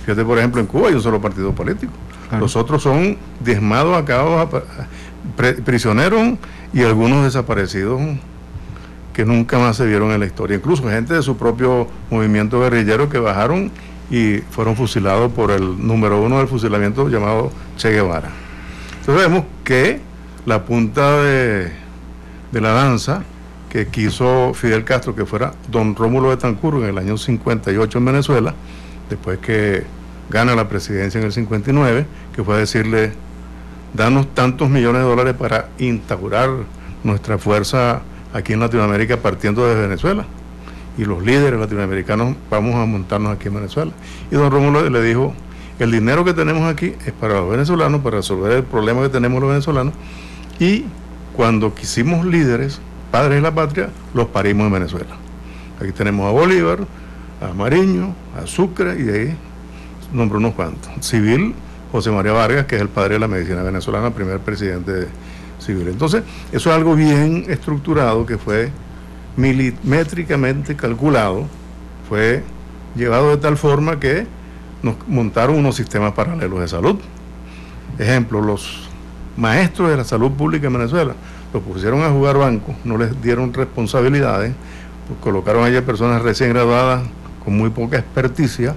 Fíjate, por ejemplo, en Cuba hay un solo partido político. Claro. Los otros son diezmados, acabados, prisioneros y algunos desaparecidos que nunca más se vieron en la historia. Incluso gente de su propio movimiento guerrillero que bajaron y fueron fusilados por el número 1 del fusilamiento llamado Che Guevara. Entonces vemos que la punta de la lanza que quiso Fidel Castro que fuera don Rómulo Betancourt en el año 58 en Venezuela, después que gana la presidencia en el 59, que fue a decirle, danos tantos millones de dólares para instaurar nuestra fuerza aquí en Latinoamérica partiendo de Venezuela. Y los líderes latinoamericanos vamos a montarnos aquí en Venezuela. Y don Rómulo le dijo, el dinero que tenemos aquí es para los venezolanos, para resolver el problema que tenemos los venezolanos, y cuando quisimos líderes, padres de la patria, los parimos en Venezuela. Aquí tenemos a Bolívar, a Mariño, a Sucre, y de ahí nombró unos cuantos. Civil, José María Vargas, que es el padre de la medicina venezolana, primer presidente civil. Entonces, eso es algo bien estructurado, que fue milimétricamente calculado, fue llevado de tal forma que nos montaron unos sistemas paralelos de salud. Ejemplo, los maestros de la salud pública en Venezuela los pusieron a jugar banco, no les dieron responsabilidades, pues colocaron allí personas recién graduadas con muy poca experticia,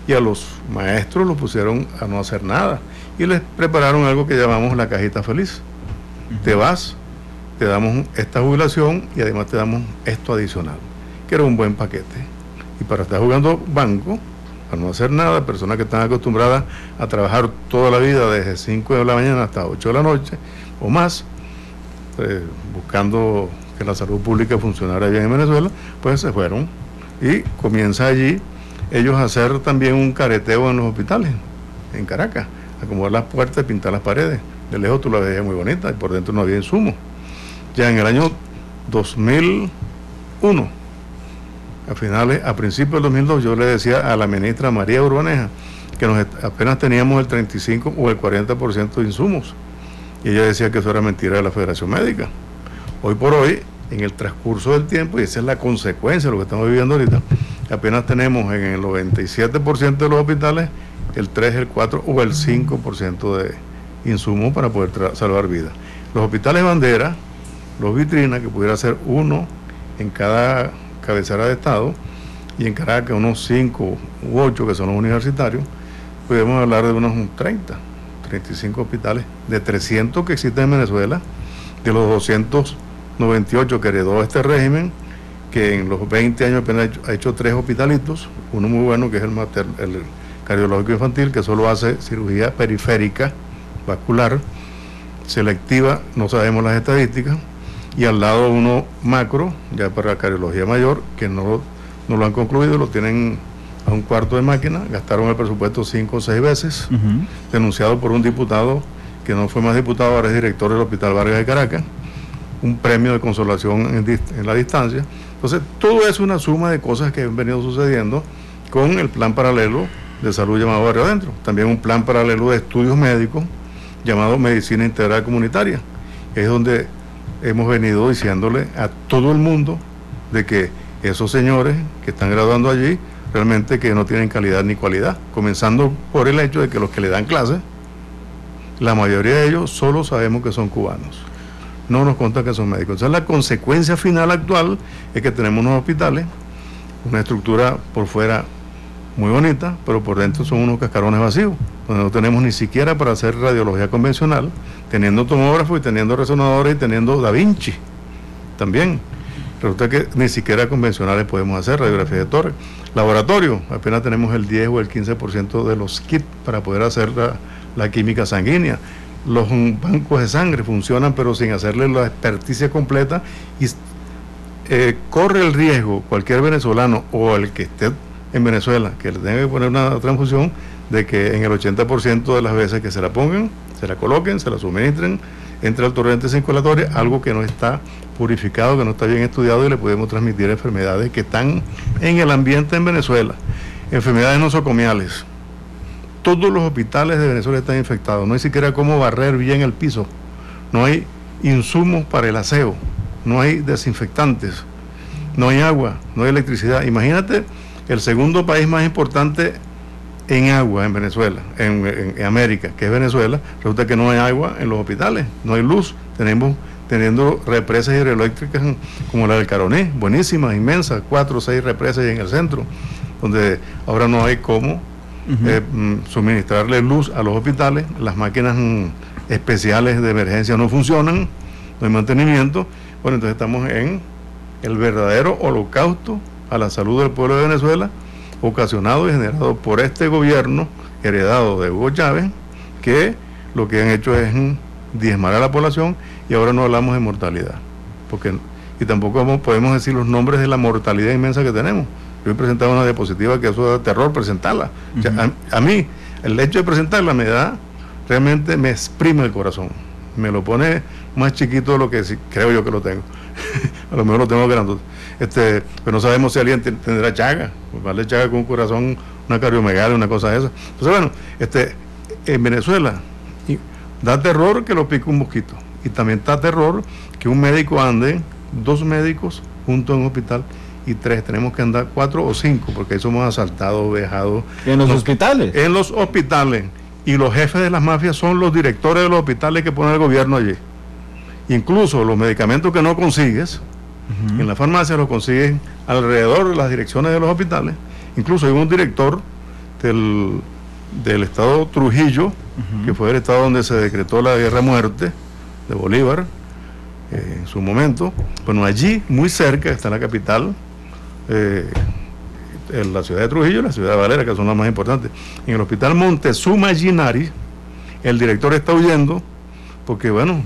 y a los maestros los pusieron a no hacer nada y les prepararon algo que llamamos la cajita feliz. Te vas, te damos esta jubilación y además te damos esto adicional, que era un buen paquete. Y para estar jugando banco, a no hacer nada, personas que están acostumbradas a trabajar toda la vida desde 5 de la mañana hasta 8 de la noche o más, buscando que la salud pública funcionara bien en Venezuela, pues se fueron y comienza allí ellos a hacer también un careteo en los hospitales, en Caracas, acomodar las puertas y pintar las paredes. De lejos tú la veías muy bonita y por dentro no había insumos. Ya en el año 2001, a principios del 2002, yo le decía a la ministra María Urbaneja que apenas teníamos el 35 o el 40% de insumos. Y ella decía que eso era mentira de la Federación Médica. Hoy por hoy, en el transcurso del tiempo, y esa es la consecuencia de lo que estamos viviendo ahorita, apenas tenemos en el 97% de los hospitales el 3, el 4 o el 5% de insumos para poder salvar vidas. Los hospitales bandera, los vitrinas, que pudiera ser uno en cada cabecera de estado, y en Caracas unos 5 u 8 que son los universitarios, podemos hablar de unos 35 hospitales, de 300 que existen en Venezuela, de los 298 que heredó este régimen, que en los 20 años apenas ha hecho 3 hospitalitos, uno muy bueno que es el cardiológico infantil, que solo hace cirugía periférica, vascular, selectiva, no sabemos las estadísticas, y al lado uno macro, ya para cardiología mayor, que no lo han concluido, lo tienen a un cuarto de máquina, gastaron el presupuesto 5 o 6 veces, denunciado por un diputado que no fue más diputado, ahora es director del Hospital Vargas de Caracas, un premio de consolación en la distancia. Entonces, todo es una suma de cosas que han venido sucediendo con el plan paralelo de salud llamado Barrio Adentro, también un plan paralelo de estudios médicos llamado Medicina Integral Comunitaria, que es donde hemos venido diciéndole a todo el mundo de que esos señores que están graduando allí realmente que no tienen calidad ni cualidad, comenzando por el hecho de que los que le dan clases, la mayoría de ellos solo sabemos que son cubanos, no nos contan que son médicos. Entonces la consecuencia final actual es que tenemos unos hospitales, una estructura por fuera muy bonita, pero por dentro son unos cascarones vacíos, donde no tenemos ni siquiera para hacer radiología convencional, teniendo tomógrafo y teniendo resonadores y teniendo Da Vinci también. Resulta que ni siquiera convencionales podemos hacer, radiografía de torre. Laboratorio, apenas tenemos el 10 o el 15% de los kits para poder hacer la química sanguínea. Los bancos de sangre funcionan, pero sin hacerle la experticia completa, y corre el riesgo cualquier venezolano o el que esté en Venezuela que le tenga que poner una transfusión, de que en el 80% de las veces que se la pongan, se la coloquen, se la suministren, entre al torrente circulatorio, algo que no está purificado, que no está bien estudiado, y le podemos transmitir enfermedades que están en el ambiente en Venezuela, enfermedades nosocomiales. Todos los hospitales de Venezuela están infectados, no hay siquiera cómo barrer bien el piso, no hay insumos para el aseo, no hay desinfectantes, no hay agua, no hay electricidad. Imagínate el segundo país más importante en agua en Venezuela, en América, que es Venezuela, resulta que no hay agua en los hospitales, no hay luz, teniendo represas hidroeléctricas como la del Caroní, buenísimas, inmensas, 4 o 6 represas en el centro, donde ahora no hay cómo suministrarle luz a los hospitales, las máquinas especiales de emergencia no funcionan, no hay mantenimiento. Bueno, entonces estamos en el verdadero holocausto a la salud del pueblo de Venezuela, ocasionado y generado por este gobierno heredado de Hugo Chávez, que lo que han hecho es diezmar a la población, y ahora no hablamos de mortalidad, y tampoco podemos decir los nombres de la mortalidad inmensa que tenemos. Yo he presentado una diapositiva que eso da terror presentarla. O sea, a mí, el hecho de presentarla realmente me exprime el corazón. Me lo pone más chiquito de lo que creo yo que lo tengo. A lo mejor lo tengo grandote. Pero no sabemos si alguien tendrá chaga. Pues vale chaga con un corazón, una cardiomegalia, una cosa de esa. Entonces, bueno, en Venezuela da terror que lo pique un mosquito. Y también da terror que un médico ande, 2 médicos juntos en un hospital, y 3, tenemos que andar 4 o 5, porque ahí somos asaltados, vejados. ¿En los hospitales? En los hospitales. Y los jefes de las mafias son los directores de los hospitales que pone el gobierno allí. Incluso los medicamentos que no consigues, en la farmacia los consigues alrededor de las direcciones de los hospitales. Incluso hay un director del estado Trujillo, que fue el estado donde se decretó la guerra a muerte de Bolívar, en su momento. Bueno, allí, muy cerca, está la capital, en la ciudad de Trujillo y la ciudad de Valera, que son las más importantes. En el hospital Montezuma Ginari, el director está huyendo porque, bueno,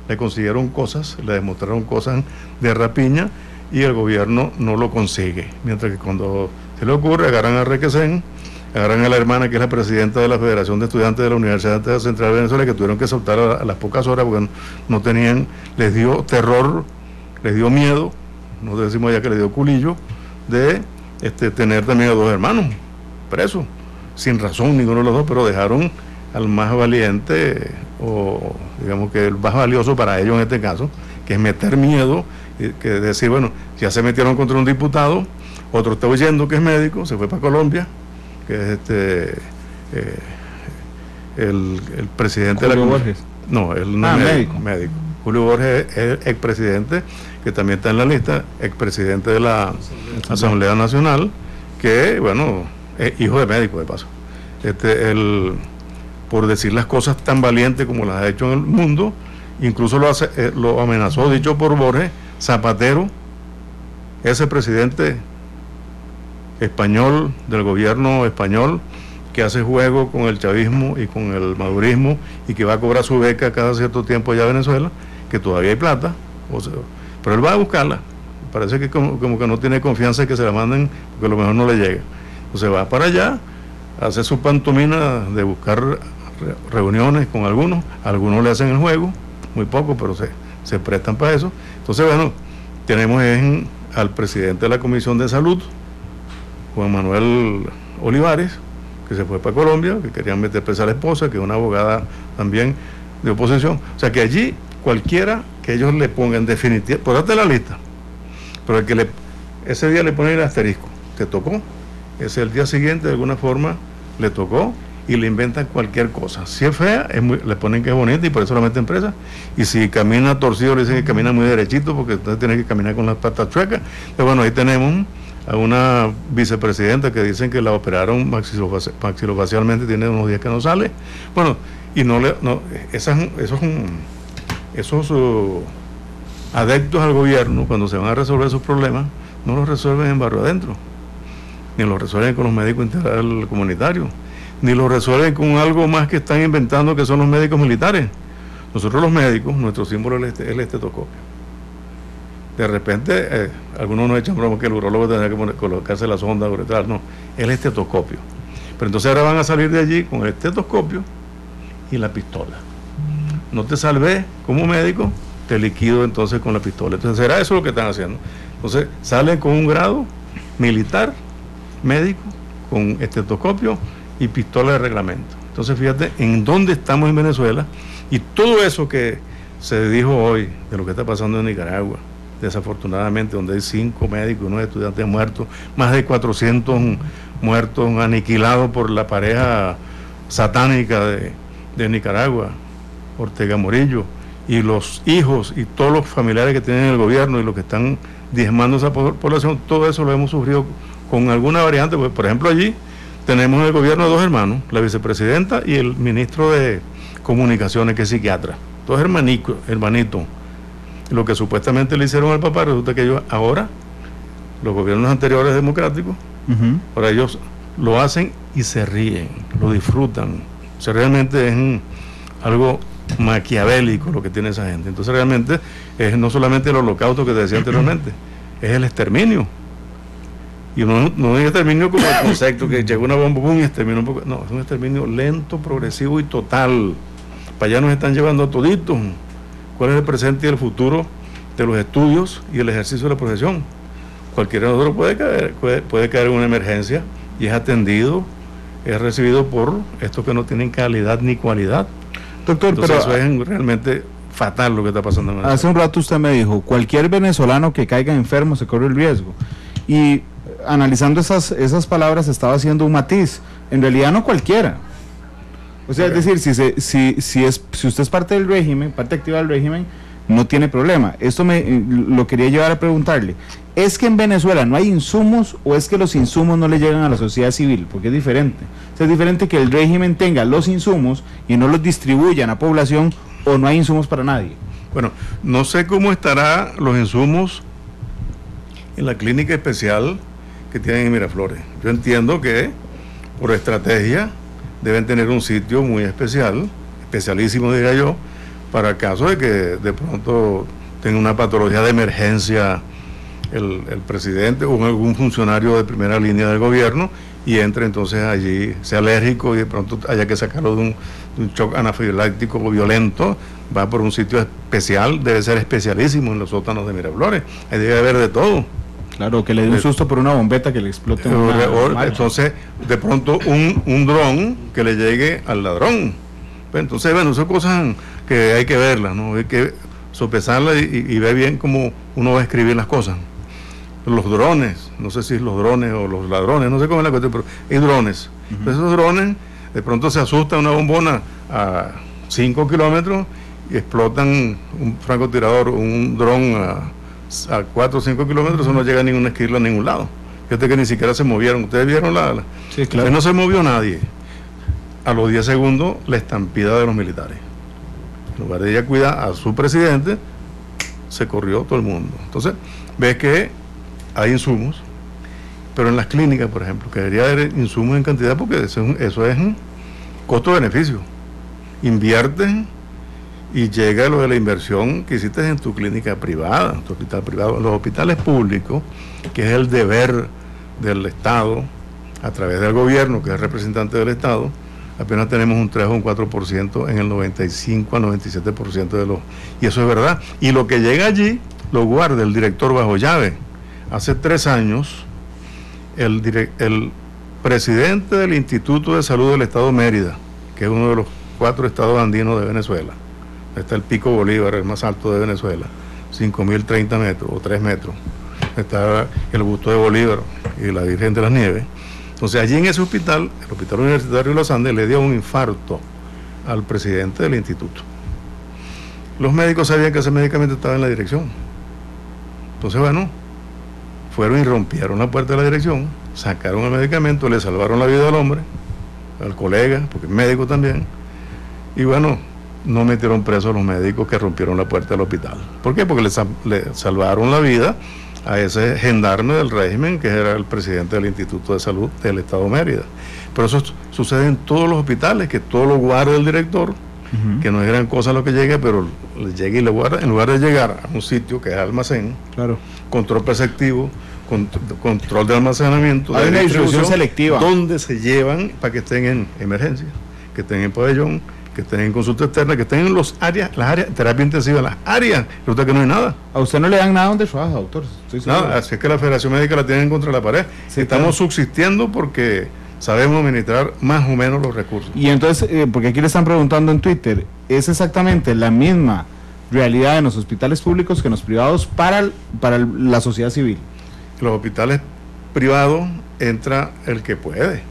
le consiguieron cosas, le demostraron cosas de rapiña, y el gobierno no lo consigue. Mientras que cuando se le ocurre, agarran a Requesén, agarran a la hermana que es la presidenta de la Federación de Estudiantes de la Universidad Central de Venezuela, que tuvieron que soltar a las pocas horas porque no tenían, les dio terror, les dio miedo, no decimos ya que les dio culillo, de tener también a 2 hermanos presos, sin razón ninguno de los 2, pero dejaron al más valiente, o digamos que el más valioso para ellos en este caso, que es meter miedo, que decir, bueno, ya se metieron contra un diputado, otro está huyendo que es médico, se fue para Colombia, que es el presidente Julio de la Borges. No, él no es médico. Julio Borges es expresidente, que también está en la lista, expresidente de la Asamblea Nacional, que, bueno, es hijo de médico de paso. Por decir las cosas tan valientes como las ha hecho en el mundo, incluso lo amenazó, dicho por Borges, Zapatero, ese presidente español, del gobierno español, que hace juego con el chavismo y con el madurismo, y que va a cobrar su beca cada cierto tiempo allá a Venezuela, que todavía hay plata, pero él va a buscarla. Parece que como que no tiene confianza de que se la manden, porque a lo mejor no le llega. Entonces va para allá, hace su pantomima de buscar reuniones con algunos le hacen el juego, muy poco, pero se prestan para eso. Entonces, bueno, tenemos al presidente de la Comisión de Salud, Juan Manuel Olivares, que se fue para Colombia, que querían meter presa a la esposa, que es una abogada también de oposición. O sea que allí cualquiera que ellos le pongan definitiva, por darte la lista, pero el que ese día le ponen el asterisco, te tocó, ese el día siguiente de alguna forma le tocó, y le inventan cualquier cosa. Si es fea, le ponen que es bonita y por eso la meten presa. Y si camina torcido, le dicen que camina muy derechito, porque entonces tiene que caminar con las patas chuecas. Pero bueno, ahí tenemos a una vicepresidenta que dicen que la operaron maxilofacialmente, tiene unos días que no sale. Bueno, y esos adeptos al gobierno, cuando se van a resolver sus problemas, no los resuelven en barrio adentro, ni los resuelven con los médicos integrales comunitarios, ni lo resuelven con algo más que están inventando, que son los médicos militares. Nosotros los médicos, nuestro símbolo es el estetoscopio. De repente, algunos nos echan broma que el urólogo tendrá que colocarse la sonda uretral, no, el estetoscopio. Pero entonces ahora van a salir de allí con el estetoscopio y la pistola. No te salvé como médico, te liquido entonces con la pistola. Entonces será eso lo que están haciendo. Entonces salen con un grado militar, médico, con estetoscopio y pistola de reglamento. Entonces fíjate en dónde estamos en Venezuela, y todo eso que se dijo hoy de lo que está pasando en Nicaragua, desafortunadamente, donde hay 5 médicos y 1 estudiante muertos, más de 400 muertos, aniquilados por la pareja satánica de Nicaragua, Ortega Murillo, y los hijos y todos los familiares que tienen el gobierno y los que están diezmando esa población, todo eso lo hemos sufrido con alguna variante. Pues, por ejemplo, allí tenemos en el gobierno a dos hermanos, la vicepresidenta y el ministro de Comunicaciones, que es psiquiatra, dos hermanitos. Lo que supuestamente le hicieron al papá, resulta que ellos ahora, los gobiernos anteriores democráticos, ahora ellos lo hacen y se ríen, lo disfrutan. O sea, realmente es algo maquiavélico lo que tiene esa gente. Entonces realmente es no solamente el holocausto que te decía anteriormente, es el exterminio. Y no es exterminio como el concepto que llegó una bomba, ¡pum!, y exterminó un poco. No, es un exterminio lento, progresivo y total. Para allá nos están llevando a toditos. ¿Cuál es el presente y el futuro de los estudios y el ejercicio de la profesión? Cualquiera de nosotros puede caer en una emergencia y es atendido, es recibido por estos que no tienen calidad ni cualidad. Doctor, entonces pero eso es realmente fatal lo que está pasando en Venezuela. Hace un rato usted me dijo, cualquier venezolano que caiga enfermo se corre el riesgo. Y analizando esas palabras estaba haciendo un matiz. En realidad no cualquiera. O sea, okay. Es decir, si usted es parte del régimen, parte activa del régimen, no tiene problema. Esto lo quería llevar a preguntarle. ¿Es que en Venezuela no hay insumos o es que los insumos no le llegan a la sociedad civil? Porque es diferente. O sea, es diferente que el régimen tenga los insumos y no los distribuyan a población, o no hay insumos para nadie. Bueno, no sé cómo estará los insumos en la clínica especial que tienen en Miraflores. Yo entiendo que por estrategia deben tener un sitio muy especial, especialísimo diría yo, para el caso de que de pronto tenga una patología de emergencia el presidente o algún funcionario de primera línea del gobierno y entre entonces allí, sea alérgico y de pronto haya que sacarlo de un shock anafiláctico violento, va por un sitio especial, debe ser especialísimo en los sótanos de Miraflores, ahí debe haber de todo. Claro, que le dé un susto por una bombeta que le explote entonces, de pronto un dron que le llegue al ladrón. Pues entonces, bueno, son cosas que hay que verlas, ¿no? Hay que sopesarlas y ver bien cómo uno va a escribir las cosas. Los drones, no sé si es los drones o los ladrones, no sé cómo es la cuestión, pero hay drones. Pues esos drones, de pronto se asusta una bombona a 5 kilómetros y explotan un francotirador, un dron a 4 o 5 kilómetros, eso no llega a ninguna esquina a ningún lado. Fíjate que ni siquiera se movieron. ¿Ustedes vieron Sí, claro. No se movió nadie. A los 10 segundos, la estampida de los militares. En lugar de ella cuidar a su presidente, se corrió todo el mundo. Entonces, ves que hay insumos, pero en las clínicas, por ejemplo, que debería haber insumos en cantidad, porque eso es un costo-beneficio. Inviertes y llega lo de la inversión que hiciste en tu clínica privada, en tu hospital privado. Los hospitales públicos, que es el deber del Estado, a través del gobierno, que es representante del Estado, apenas tenemos un 3 o un 4% en el 95 al 97% de los... Y eso es verdad. Y lo que llega allí, lo guarda el director bajo llave. Hace 3 años, el presidente del Instituto de Salud del Estado Mérida, que es uno de los 4 estados andinos de Venezuela, está el Pico Bolívar, el más alto de Venezuela, 5.030 metros o 3 metros, está el busto de Bolívar y la Virgen de las Nieves. Entonces allí en ese hospital, el Hospital Universitario de los Andes, le dio un infarto al presidente del instituto. Los médicos sabían que ese medicamento estaba en la dirección. Entonces, bueno, fueron y rompieron la puerta de la dirección, sacaron el medicamento, le salvaron la vida al hombre, al colega, porque es médico también, y bueno, no metieron preso a los médicos que rompieron la puerta del hospital. ¿Por qué? Porque le salvaron la vida a ese gendarme del régimen que era el presidente del Instituto de Salud del Estado Mérida. Pero eso sucede en todos los hospitales, que todo lo guarda el director, que no es gran cosa lo que llegue, pero le llega y le guarda, en lugar de llegar a un sitio que es almacén, claro, control preceptivo, control de almacenamiento, hay una distribución selectiva, donde se llevan para que estén en emergencia, que estén en pabellón, que estén en consulta externa, que estén en las áreas, terapia intensiva, las áreas, resulta que no hay nada. A usted no le dan nada donde trabaja, doctor. Nada, así es que la Federación Médica la tienen contra la pared. Sí, estamos subsistiendo porque sabemos administrar más o menos los recursos. Y entonces, porque aquí le están preguntando en Twitter, ¿es exactamente la misma realidad en los hospitales públicos que en los privados para la sociedad civil? Los hospitales privados entra el que puede.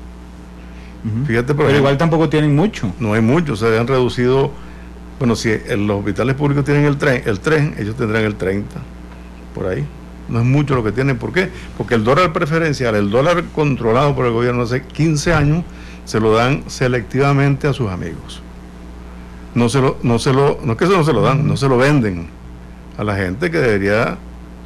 Fíjate, pero igual tampoco tienen mucho. No hay mucho, se han reducido. Bueno, si en los hospitales públicos tienen el tren, ellos tendrán el 30, por ahí. No es mucho lo que tienen. ¿Por qué? Porque el dólar preferencial, el dólar controlado por el gobierno hace 15 años, se lo dan selectivamente a sus amigos. No es que no se lo dan, no se lo venden a la gente que debería,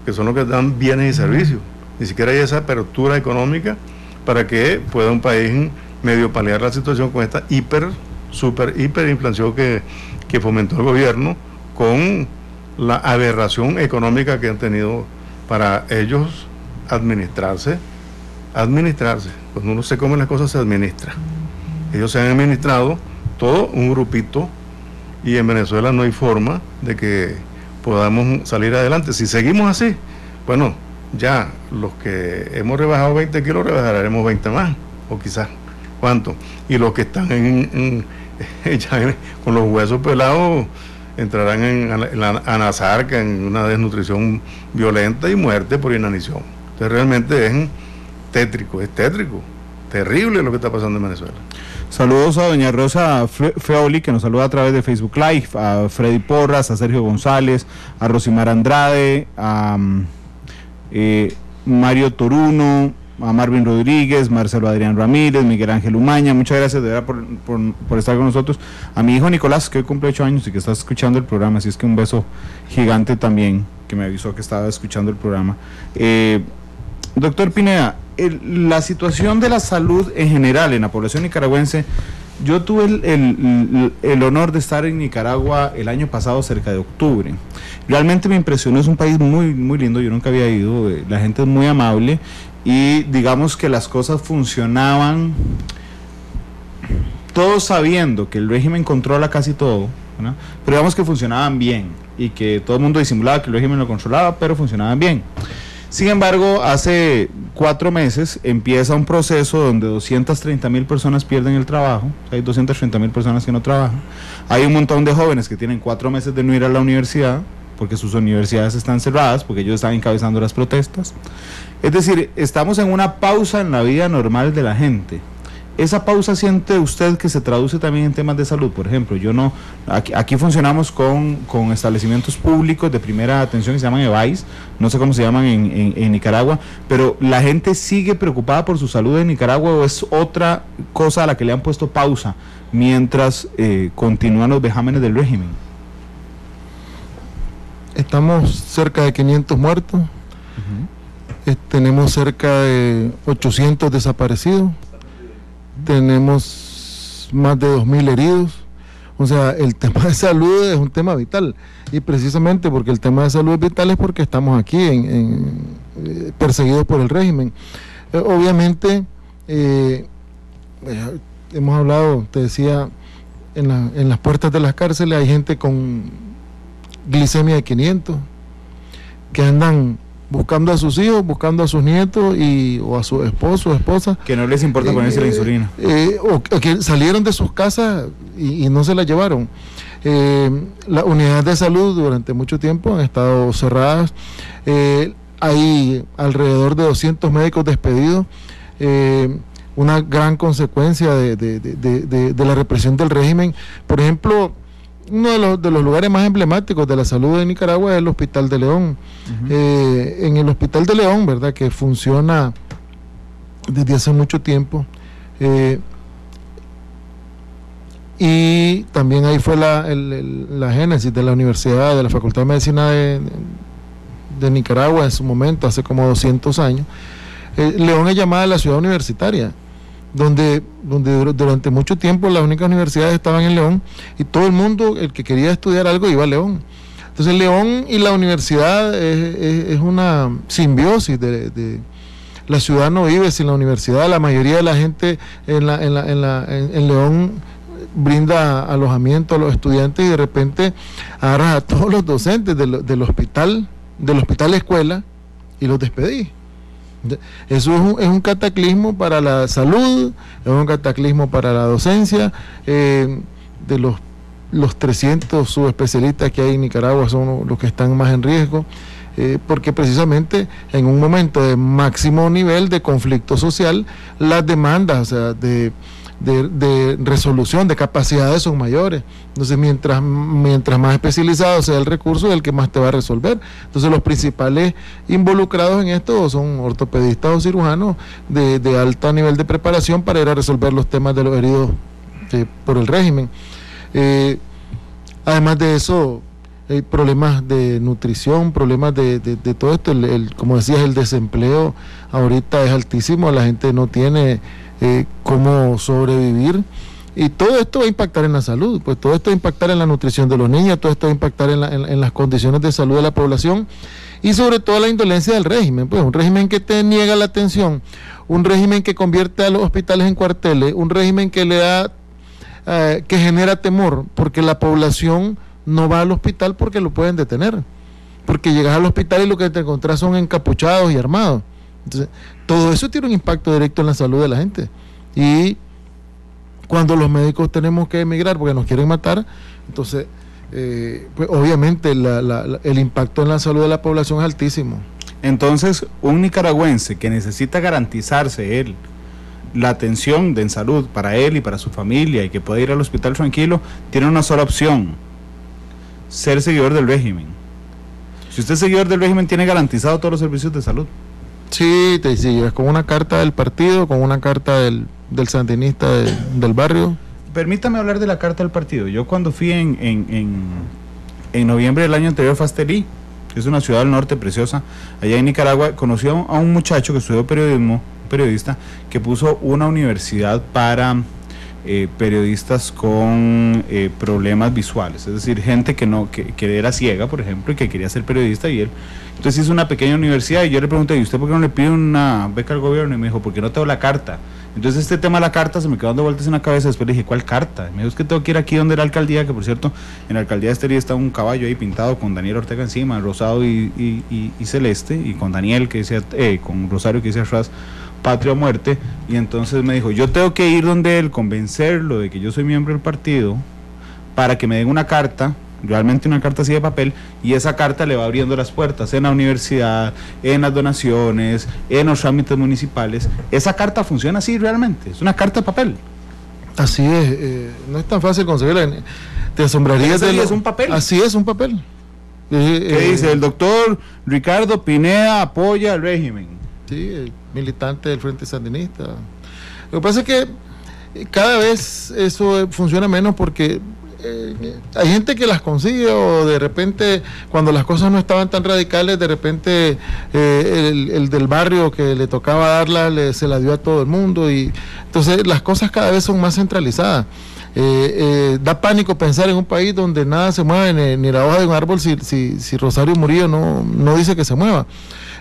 que son los que dan bienes y servicios. Ni siquiera hay esa apertura económica para que pueda un país medio paliar la situación con esta hiperinflación que fomentó el gobierno, con la aberración económica que han tenido para ellos administrarse. Cuando uno se come las cosas se administra. Ellos se han administrado todo un grupito, y en Venezuela no hay forma de que podamos salir adelante. Si seguimos así, bueno, ya los que hemos rebajado 20 kilos rebajaremos 20 más, o quizás cuánto, y los que están con los huesos pelados entrarán en la anasarca, en una desnutrición violenta y muerte por inanición. Entonces realmente es tétrico, terrible lo que está pasando en Venezuela. Saludos a doña Rosa Feoli, que nos saluda a través de Facebook Live, a Freddy Porras, a Sergio González, a Rosimar Andrade, a Mario Toruno, a Marvin Rodríguez, Marcelo Adrián Ramírez, Miguel Ángel Umaña. Muchas gracias de verdad por estar con nosotros. A mi hijo Nicolás, que hoy cumple 8 años y que está escuchando el programa, así es que un beso gigante también, que me avisó que estaba escuchando el programa. Doctor Pineda, la situación de la salud en general en la población nicaragüense, yo tuve el honor de estar en Nicaragua el año pasado, cerca de octubre. Realmente me impresionó, es un país muy, muy lindo, yo nunca había ido, la gente es muy amable, y digamos que las cosas funcionaban, todos sabiendo que el régimen controla casi todo, ¿no? Pero digamos que funcionaban bien, y que todo el mundo disimulaba que el régimen lo controlaba, pero funcionaban bien. Sin embargo, hace 4 meses empieza un proceso donde 230,000 personas pierden el trabajo. Hay 230,000 personas que no trabajan. Hay un montón de jóvenes que tienen 4 meses de no ir a la universidad, porque sus universidades están cerradas, porque ellos están encabezando las protestas. Es decir, estamos en una pausa en la vida normal de la gente. ¿Esa pausa siente usted que se traduce también en temas de salud? Por ejemplo, aquí funcionamos con establecimientos públicos de primera atención que se llaman EVAIS, no sé cómo se llaman en Nicaragua, pero ¿la gente sigue preocupada por su salud en Nicaragua o es otra cosa a la que le han puesto pausa mientras continúan los vejámenes del régimen? Estamos cerca de 500 muertos, tenemos cerca de 800 desaparecidos, tenemos más de 2,000 heridos. O sea, el tema de salud es un tema vital, y precisamente porque el tema de salud es vital es porque estamos aquí perseguidos por el régimen. Obviamente hemos hablado, te decía, en las puertas de las cárceles hay gente con glicemia de 500 que andan buscando a sus hijos, buscando a sus nietos o a su esposo o esposa. Que no les importa ponerse la insulina. O que salieron de sus casas y no se la llevaron. Las unidades de salud durante mucho tiempo han estado cerradas. Hay alrededor de 200 médicos despedidos. Una gran consecuencia de la represión del régimen. Por ejemplo, uno de los lugares más emblemáticos de la salud de Nicaragua es el Hospital de León. En el Hospital de León, ¿verdad?, que funciona desde hace mucho tiempo, y también ahí fue la génesis de la universidad, de la Facultad de Medicina de Nicaragua en su momento, hace como 200 años. León es llamada la ciudad universitaria, donde durante mucho tiempo las únicas universidades estaban en León, y todo el mundo, el que quería estudiar algo, iba a León. Entonces León y la universidad es una simbiosis la ciudad no vive sin la universidad. La mayoría de la gente en León brinda alojamiento a los estudiantes, y de repente agarras a todos los docentes del hospital escuela y los despedís. Eso es un cataclismo para la salud, es un cataclismo para la docencia. De los 300 subespecialistas que hay en Nicaragua son los que están más en riesgo. porque precisamente en un momento de máximo nivel de conflicto social, las demandas, o sea, de resolución, de capacidades son mayores. Entonces, mientras más especializado sea el recurso, es el que más te va a resolver. Entonces, los principales involucrados en esto son ortopedistas o cirujanos de alto nivel de preparación para ir a resolver los temas de los heridos por el régimen. Además de eso, hay problemas de nutrición, problemas de todo esto. Como decías, el desempleo ahorita es altísimo, la gente no tiene cómo sobrevivir, y todo esto va a impactar en la salud, pues todo esto va a impactar en la nutrición de los niños, todo esto va a impactar en las condiciones de salud de la población, y sobre todo la indolencia del régimen, pues un régimen que te niega la atención, un régimen que convierte a los hospitales en cuarteles, un régimen que le da que genera temor, porque la población no va al hospital porque lo pueden detener, porque llegas al hospital y lo que te encontrás son encapuchados y armados. Entonces, todo eso tiene un impacto directo en la salud de la gente, y cuando los médicos tenemos que emigrar porque nos quieren matar, entonces pues obviamente el impacto en la salud de la población es altísimo. Entonces, un nicaragüense que necesita garantizarse él la atención en salud para él y para su familia, y que pueda ir al hospital tranquilo, tiene una sola opción: ser seguidor del régimen. Si usted es seguidor del régimen, tiene garantizado todos los servicios de salud. Sí, es con una carta del partido, con una carta del sandinista del barrio. Permítame hablar de la carta del partido. Yo cuando fui en noviembre del año anterior fue a Estelí, que es una ciudad del norte preciosa, allá en Nicaragua. Conocí a un muchacho que estudió periodismo, un periodista, que puso una universidad para periodistas con problemas visuales, es decir, gente que era ciega, por ejemplo, y que quería ser periodista, y él entonces hizo una pequeña universidad. Y yo le pregunté: ¿y usted por qué no le pide una beca al gobierno? Y me dijo: porque no tengo la carta. Entonces este tema de la carta se me quedó dando vueltas en la cabeza. Después le dije: ¿cuál carta? Y me dijo: es que tengo que ir aquí donde la alcaldía, que por cierto, en la alcaldía de Estelí está un caballo ahí pintado con Daniel Ortega encima, rosado y celeste, y con Daniel que decía, con Rosario que decía atrás, patria o muerte. Y entonces me dijo: yo tengo que ir donde él, convencerlo de que yo soy miembro del partido, para que me den una carta, realmente una carta así de papel, y esa carta le va abriendo las puertas en la universidad, en las donaciones, en los trámites municipales. Esa carta funciona así realmente, es una carta de papel. Así es, no es tan fácil conseguirla. Te asombrarías de es un papel. Así es, un papel. ¿Qué dice? El doctor Ricardo Pineda apoya al régimen. Sí, militante del Frente Sandinista. Lo que pasa es que cada vez eso funciona menos, porque hay gente que las consigue, o de repente cuando las cosas no estaban tan radicales, de repente el del barrio que le tocaba darla se la dio a todo el mundo, y entonces las cosas cada vez son más centralizadas. Da pánico pensar en un país donde nada se mueve, ni la hoja de un árbol si Rosario Murillo no dice que se mueva,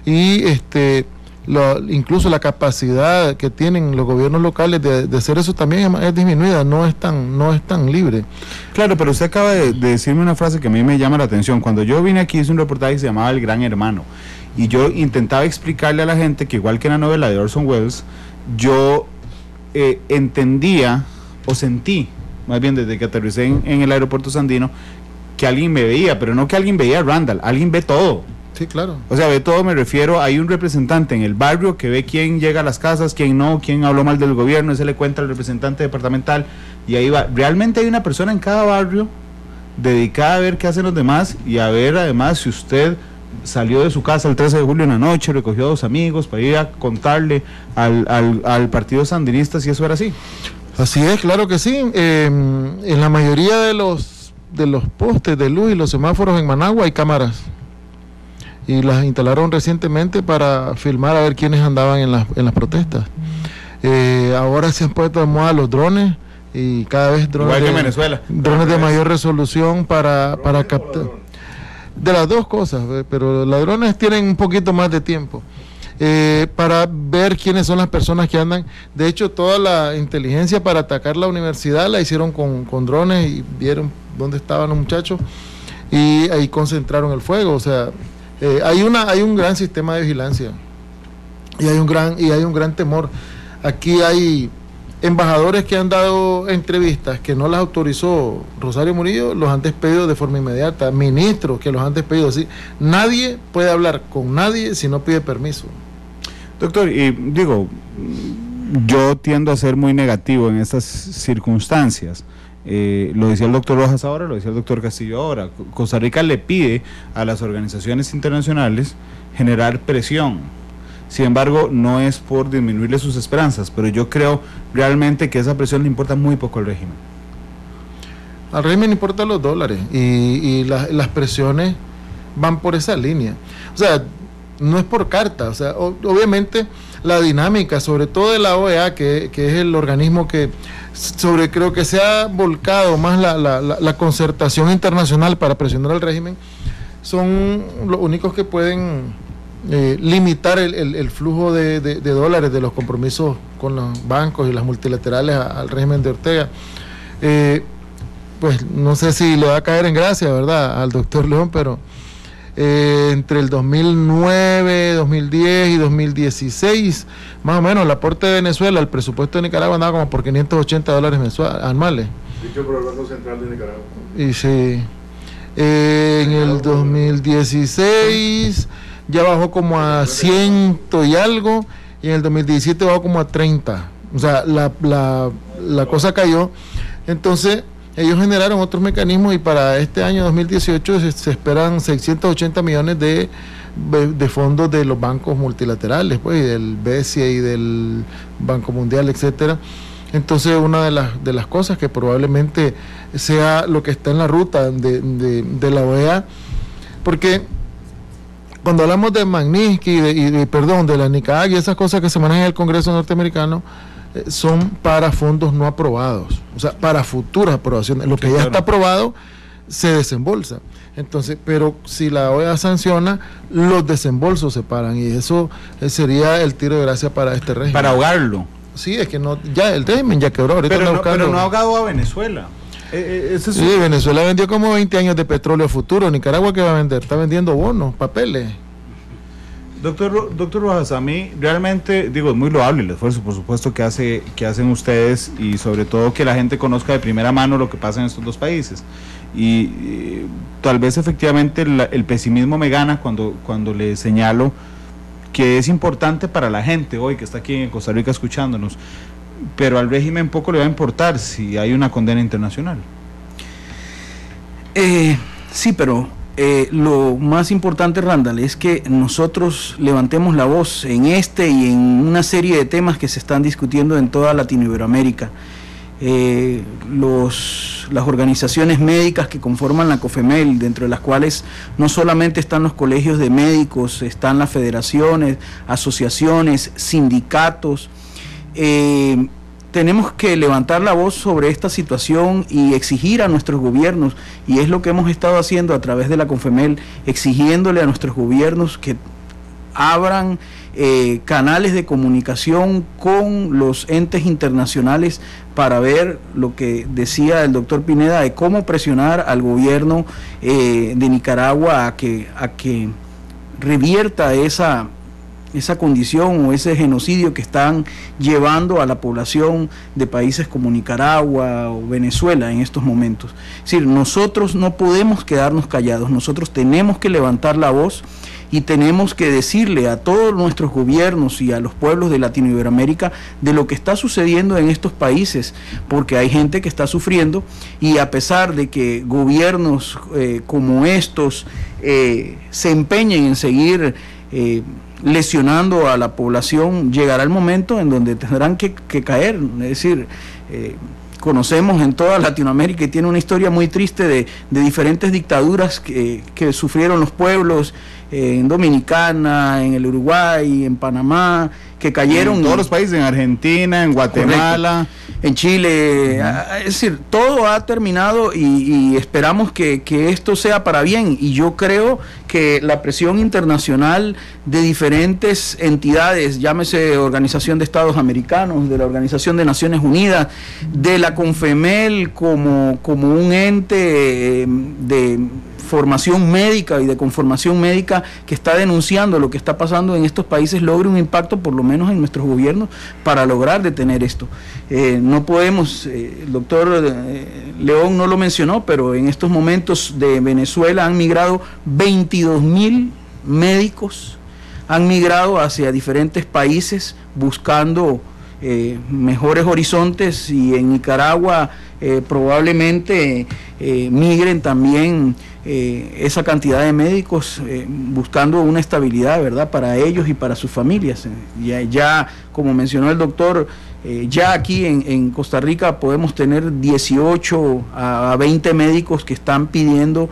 y incluso la capacidad que tienen los gobiernos locales de hacer eso también es disminuida, no es tan libre. Claro, pero usted acaba de decirme una frase que a mí me llama la atención. Cuando yo vine aquí hice un reportaje que se llamaba El Gran Hermano, y yo intentaba explicarle a la gente que, igual que en la novela de Orson Welles, yo entendía, o sentí, más bien desde que aterricé en el aeropuerto Sandino, que alguien me veía, pero no que alguien veía a Randall, alguien ve todo. Sí, claro. O sea, ve todo, me refiero, hay un representante en el barrio que ve quién llega a las casas, quién no, quién habló mal del gobierno, ese le cuenta al representante departamental, y ahí va. Realmente hay una persona en cada barrio dedicada a ver qué hacen los demás, y a ver además si usted salió de su casa el 13 de julio en la noche, recogió a 2 amigos para ir a contarle al partido sandinista si eso era así. Así es, claro que sí. En la mayoría de los postes de luz y los semáforos en Managua hay cámaras, y las instalaron recientemente para filmar a ver quiénes andaban en las protestas. Ahora se han puesto de moda los drones, y cada vez drones, igual que en Venezuela, drones de mayor resolución para captar. De las dos cosas, pero los drones tienen un poquito más de tiempo para ver quiénes son las personas que andan. De hecho, toda la inteligencia para atacar la universidad la hicieron con drones, y vieron dónde estaban los muchachos, y ahí concentraron el fuego. O sea, hay un gran sistema de vigilancia, y hay un gran temor. Aquí hay embajadores que han dado entrevistas que no las autorizó Rosario Murillo, los han despedido de forma inmediata, ministros que los han despedido así. Nadie puede hablar con nadie si no pide permiso. Doctor, y digo, yo tiendo a ser muy negativo en estas circunstancias. Lo decía el doctor Rojas ahora, lo decía el doctor Castillo ahora. Costa Rica le pide a las organizaciones internacionales generar presión. Sin embargo, no es por disminuirle sus esperanzas, pero yo creo realmente que esa presión le importa muy poco al régimen. Al régimen le importan los dólares y las presiones van por esa línea. O sea, no es por carta, o sea, obviamente la dinámica, sobre todo de la OEA, que es el organismo que creo que se ha volcado más la concertación internacional para presionar al régimen, son los únicos que pueden limitar el flujo de dólares de los compromisos con los bancos y las multilaterales al régimen de Ortega. Pues no sé si le va a caer en gracia, ¿verdad?, al doctor León, pero entre el 2009, 2010 y 2016, más o menos, el aporte de Venezuela al presupuesto de Nicaragua andaba como por $580 anuales. Dicho por el Banco Central de Nicaragua. Y sí, en el 2016 ya bajó como a 100 y algo, y en el 2017 bajó como a 30. O sea, la cosa cayó. Entonces, ellos generaron otros mecanismos y para este año 2018 se esperan 680 millones de fondos de los bancos multilaterales, pues, y del BCE y del Banco Mundial, etcétera. Entonces, una de las cosas que probablemente sea lo que está en la ruta de la OEA, porque cuando hablamos de Magnitsky de la NICAG y esas cosas que se manejan en el Congreso norteamericano, son para fondos no aprobados, o sea, para futuras aprobaciones. Lo que ya está aprobado se desembolsa. Entonces, pero si la OEA sanciona, los desembolsos se paran, y eso sería el tiro de gracia para este régimen. Para ahogarlo. Sí, es que no, ya el régimen ya quebró. Ahorita pero no ha ahogado a Venezuela. Sí, Venezuela vendió como 20 años de petróleo futuro. Nicaragua, ¿qué va a vender? Está vendiendo bonos, papeles. Doctor Rojas, a mí realmente, digo, es muy loable el esfuerzo, por supuesto, que hacen ustedes, y sobre todo que la gente conozca de primera mano lo que pasa en estos dos países. Y tal vez efectivamente el pesimismo me gana cuando le señalo que es importante para la gente hoy que está aquí en Costa Rica escuchándonos, pero al régimen poco le va a importar si hay una condena internacional. Sí, pero lo más importante, Randall, es que nosotros levantemos la voz en este y en una serie de temas que se están discutiendo en toda Latinoamérica. Las organizaciones médicas que conforman la COFEMEL, dentro de las cuales no solamente están los colegios de médicos, están las federaciones, asociaciones, sindicatos. Tenemos que levantar la voz sobre esta situación y exigir a nuestros gobiernos, y es lo que hemos estado haciendo a través de la COFEMEL, exigiéndole a nuestros gobiernos que abran canales de comunicación con los entes internacionales para ver lo que decía el doctor Pineda de cómo presionar al gobierno de Nicaragua a que revierta esa condición o ese genocidio que están llevando a la población de países como Nicaragua o Venezuela en estos momentos. Es decir, nosotros no podemos quedarnos callados, nosotros tenemos que levantar la voz y tenemos que decirle a todos nuestros gobiernos y a los pueblos de Latinoamérica de lo que está sucediendo en estos países, porque hay gente que está sufriendo, y a pesar de que gobiernos como estos se empeñen en seguir lesionando a la población, llegará el momento en donde tendrán que caer. Es decir, conocemos en toda Latinoamérica, y tiene una historia muy triste de diferentes dictaduras que sufrieron los pueblos en Dominicana, en el Uruguay, en Panamá, que cayeron en todos los países, en Argentina, en Guatemala, correcto, en Chile. Es decir, todo ha terminado y esperamos que esto sea para bien, y yo creo que la presión internacional de diferentes entidades, llámese Organización de Estados Americanos, de la Organización de Naciones Unidas, de la CONFEMEL como un ente formación médica y de conformación médica que está denunciando lo que está pasando en estos países logre un impacto por lo menos en nuestros gobiernos para lograr detener esto. No podemos, el doctor León no lo mencionó, pero en estos momentos de Venezuela han migrado 22.000 médicos, han migrado hacia diferentes países buscando mejores horizontes, y en Nicaragua probablemente migren también esa cantidad de médicos buscando una estabilidad, ¿verdad?, para ellos y para sus familias. Ya como mencionó el doctor, ya aquí en Costa Rica podemos tener 18 a 20 médicos que están pidiendo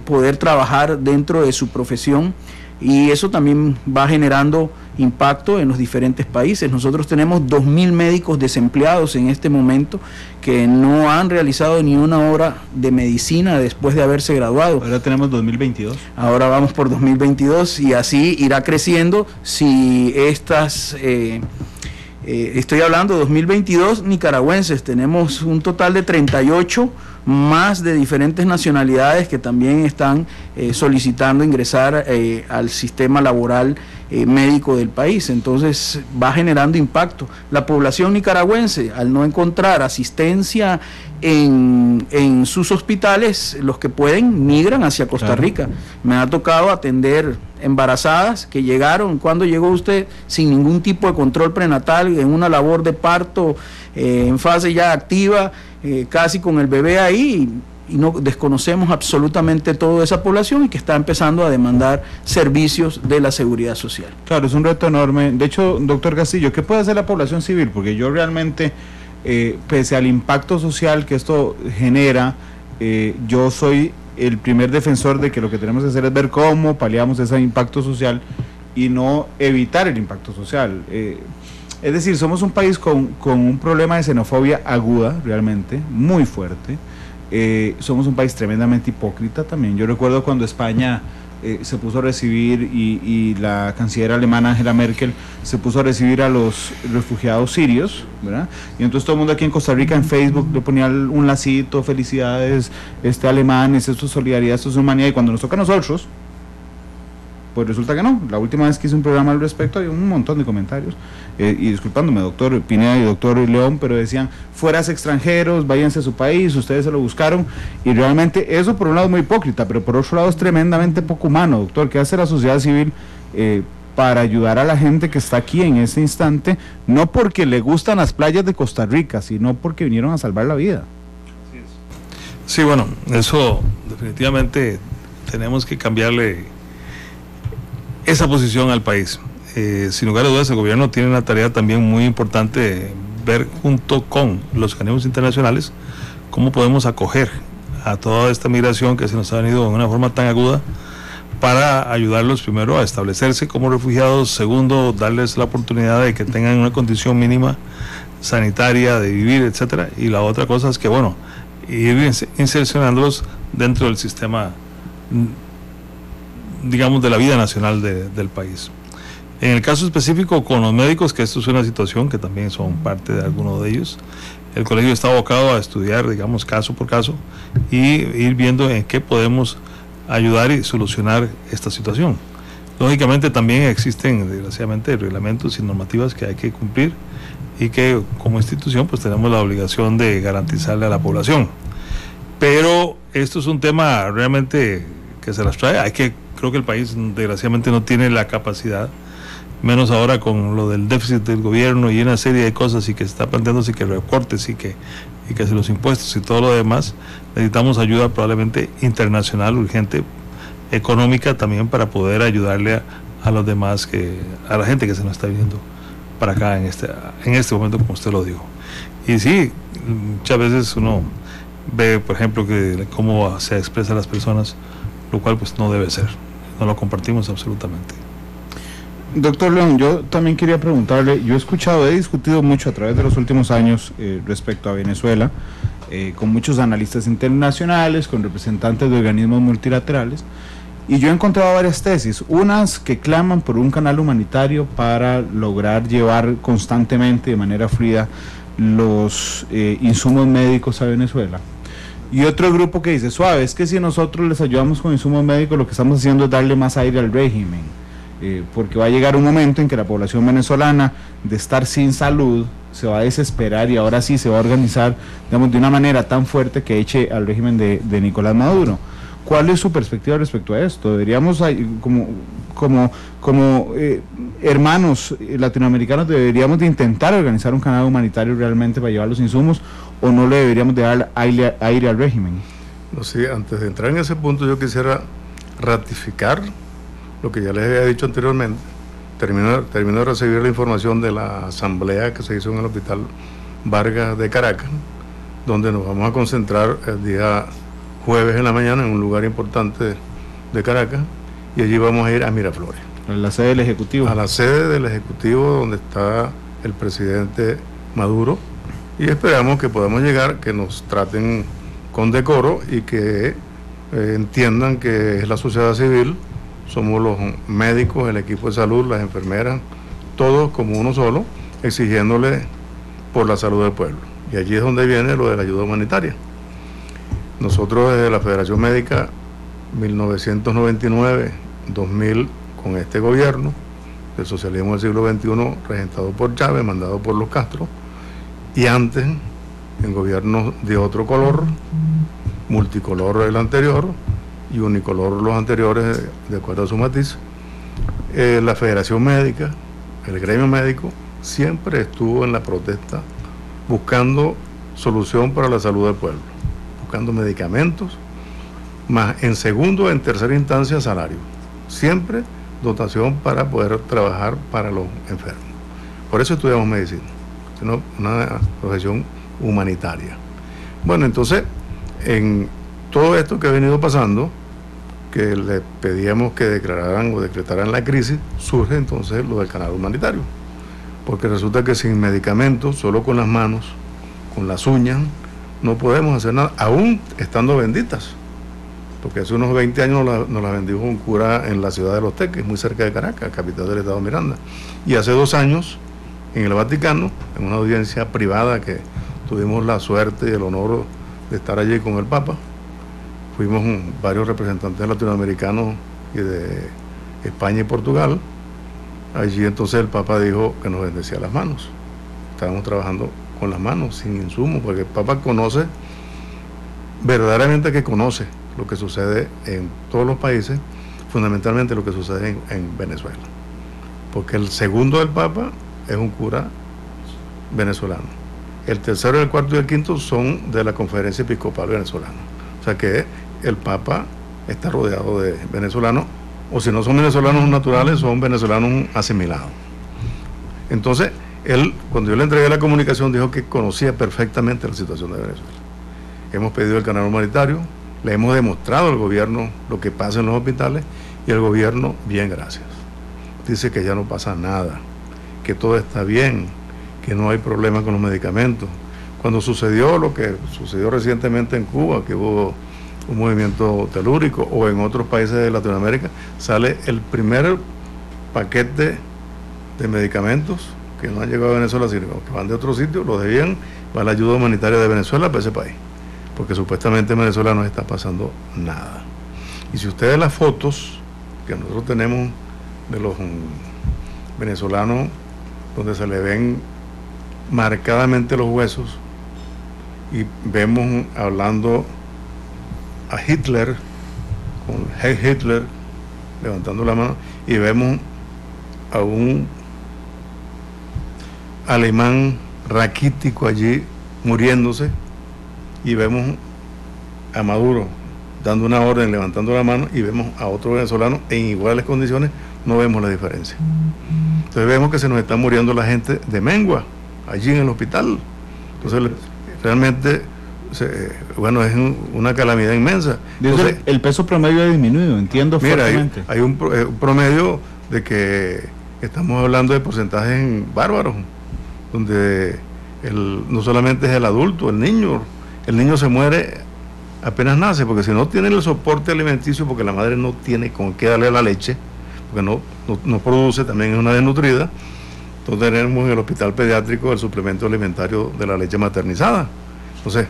poder trabajar dentro de su profesión, y eso también va generando impacto en los diferentes países. Nosotros tenemos 2.000 médicos desempleados en este momento que no han realizado ni una hora de medicina después de haberse graduado. Ahora tenemos 2022. Ahora vamos por 2022 y así irá creciendo si estas... estoy hablando de 2022 nicaragüenses, tenemos un total de 38 más de diferentes nacionalidades que también están solicitando ingresar al sistema laboral médico del país. Entonces va generando impacto. La población nicaragüense, al no encontrar asistencia en sus hospitales, los que pueden migran hacia Costa Rica. Me ha tocado atender embarazadas que llegaron, cuando llegó usted, sin ningún tipo de control prenatal, en una labor de parto en fase ya activa, casi con el bebé ahí, y no desconocemos absolutamente toda esa población y que está empezando a demandar servicios de la seguridad social. Claro, es un reto enorme. De hecho, doctor Castillo, ¿qué puede hacer la población civil? Porque yo realmente, pese al impacto social que esto genera, yo soy el primer defensor de que lo que tenemos que hacer es ver cómo paliamos ese impacto social y no evitar el impacto social. Es decir, somos un país con un problema de xenofobia aguda, realmente, muy fuerte. Somos un país tremendamente hipócrita también. Yo recuerdo cuando España se puso a recibir y la canciller alemana Angela Merkel se puso a recibir a los refugiados sirios, ¿verdad? Y entonces todo el mundo aquí en Costa Rica en Facebook le ponía un lacito, felicidades alemanes, esto es solidaridad, esto es humanidad, y cuando nos toca a nosotros, pues resulta que no. La última vez que hice un programa al respecto hay un montón de comentarios, y disculpándome, doctor Pineda y doctor León, pero decían, fueras extranjeros, váyanse a su país, ustedes se lo buscaron, y realmente eso por un lado es muy hipócrita, pero por otro lado es tremendamente poco humano, doctor. ¿Qué hace la sociedad civil para ayudar a la gente que está aquí en este instante, no porque le gustan las playas de Costa Rica, sino porque vinieron a salvar la vida? Sí, bueno, eso definitivamente tenemos que cambiarle esa posición al país. Sin lugar a dudas, el gobierno tiene una tarea también muy importante de ver junto con los organismos internacionales cómo podemos acoger a toda esta migración que se nos ha venido de una forma tan aguda, para ayudarlos primero a establecerse como refugiados, segundo, darles la oportunidad de que tengan una condición mínima sanitaria, de vivir, etcétera, y la otra cosa es que, bueno, ir insercionándolos dentro del sistema, digamos, de la vida nacional del país. En el caso específico con los médicos, que esto es una situación que también son parte de algunos de ellos, el colegio está abocado a estudiar, digamos, caso por caso, y ir viendo en qué podemos ayudar y solucionar esta situación. Lógicamente también existen, desgraciadamente, reglamentos y normativas que hay que cumplir, y que como institución pues tenemos la obligación de garantizarle a la población. Pero esto es un tema realmente que se las trae. Creo que el país desgraciadamente no tiene la capacidad, menos ahora con lo del déficit del gobierno y una serie de cosas, y que se está planteándose que recortes y que los impuestos y todo lo demás. Necesitamos ayuda probablemente internacional, urgente, económica también, para poder ayudarle a los demás, a la gente que se nos está viniendo para acá en este momento, como usted lo dijo. Y sí, muchas veces uno ve, por ejemplo, que cómo se expresan las personas, lo cual pues no debe ser, no lo compartimos absolutamente. Doctor León, yo también quería preguntarle, yo he discutido mucho a través de los últimos años respecto a Venezuela, con muchos analistas internacionales, con representantes de organismos multilaterales, y yo he encontrado varias tesis, unas que claman por un canal humanitario para lograr llevar constantemente, de manera fluida, los insumos médicos a Venezuela. Y otro grupo que dice, suave, es que si nosotros les ayudamos con insumos médicos, lo que estamos haciendo es darle más aire al régimen, porque va a llegar un momento en que la población venezolana, de estar sin salud, se va a desesperar y ahora sí se va a organizar, digamos, de una manera tan fuerte que eche al régimen de Nicolás Maduro. ¿Cuál es su perspectiva respecto a esto? ¿Deberíamos, como hermanos latinoamericanos, deberíamos de intentar organizar un canal humanitario realmente para llevar los insumos, o no le deberíamos de dar aire al régimen? No sé, antes de entrar en ese punto yo quisiera ratificar lo que ya les había dicho anteriormente. Termino de recibir la información de la asamblea que se hizo en el Hospital Vargas de Caracas, donde nos vamos a concentrar el día jueves en la mañana en un lugar importante de Caracas, y allí vamos a ir a Miraflores. ¿A la sede del Ejecutivo? A la sede del Ejecutivo, donde está el presidente Maduro, y esperamos que podamos llegar, que nos traten con decoro y que entiendan que es la sociedad civil, somos los médicos, el equipo de salud, las enfermeras, todos como uno solo, exigiéndole por la salud del pueblo. Y allí es donde viene lo de la ayuda humanitaria. Nosotros desde la Federación Médica, 1999, 2000, con este gobierno del socialismo del siglo XXI, regentado por Chávez, mandado por los Castro, y antes, en gobiernos de otro color, multicolor el anterior, y unicolor los anteriores, de acuerdo a su matiz, la Federación Médica, el gremio médico, siempre estuvo en la protesta buscando solución para la salud del pueblo, buscando medicamentos, más en segundo, en tercera instancia, salario. Siempre dotación para poder trabajar para los enfermos. Por eso estudiamos medicina, sino una profesión humanitaria. Bueno, entonces, en todo esto que ha venido pasando, que le pedíamos que declararan o decretaran la crisis, surge entonces lo del canal humanitario. Porque resulta que sin medicamentos, solo con las manos, con las uñas, no podemos hacer nada, aún estando benditas. Porque hace unos 20 años nos la bendijo un cura en la ciudad de Los Teques, muy cerca de Caracas, capital del estado Miranda. Y hace 2 años, en el Vaticano, en una audiencia privada que tuvimos la suerte y el honor de estar allí con el Papa, fuimos varios representantes latinoamericanos y de España y Portugal. Allí entonces el Papa dijo que nos bendecía las manos. Estábamos trabajando con las manos, sin insumos, porque el Papa conoce, verdaderamente que conoce lo que sucede en todos los países, fundamentalmente lo que sucede en Venezuela. Porque el segundo del Papa es un cura venezolano. El tercero, el cuarto y el quinto son de la Conferencia Episcopal Venezolana. O sea que el Papa está rodeado de venezolanos, o si no son venezolanos naturales, son venezolanos asimilados. Entonces, él, cuando yo le entregué la comunicación, dijo que conocía perfectamente la situación de Venezuela. Hemos pedido el canal humanitario, le hemos demostrado al gobierno lo que pasa en los hospitales, y el gobierno, bien, gracias. Dice que ya no pasa nada, que todo está bien, que no hay problema con los medicamentos. Cuando sucedió lo que sucedió recientemente en Cuba, que hubo un movimiento telúrico, o en otros países de Latinoamérica, sale el primer paquete de medicamentos que no han llegado a Venezuela, sino que van de otro sitio, los debían, va la ayuda humanitaria de Venezuela para ese país, porque supuestamente en Venezuela no está pasando nada. Y si ustedes las fotos que nosotros tenemos de los venezolanos, donde se le ven marcadamente los huesos, y vemos hablando a Hitler, con Heil Hitler, levantando la mano, y vemos a un alemán raquítico allí muriéndose, y vemos a Maduro dando una orden, levantando la mano, y vemos a otro venezolano en iguales condiciones, no vemos la diferencia. Entonces vemos que se nos está muriendo la gente de Mengua, allí en el hospital. Entonces realmente, bueno, es una calamidad inmensa. Entonces, el peso promedio ha disminuido, entiendo. Mira, hay un promedio de que estamos hablando de porcentajes bárbaros, donde no solamente es el adulto, el niño se muere apenas nace, porque si no tiene el soporte alimenticio, porque la madre no tiene con qué darle la leche, porque no produce, también es una desnutrida. Entonces tenemos en el hospital pediátrico el suplemento alimentario de la leche maternizada. Entonces,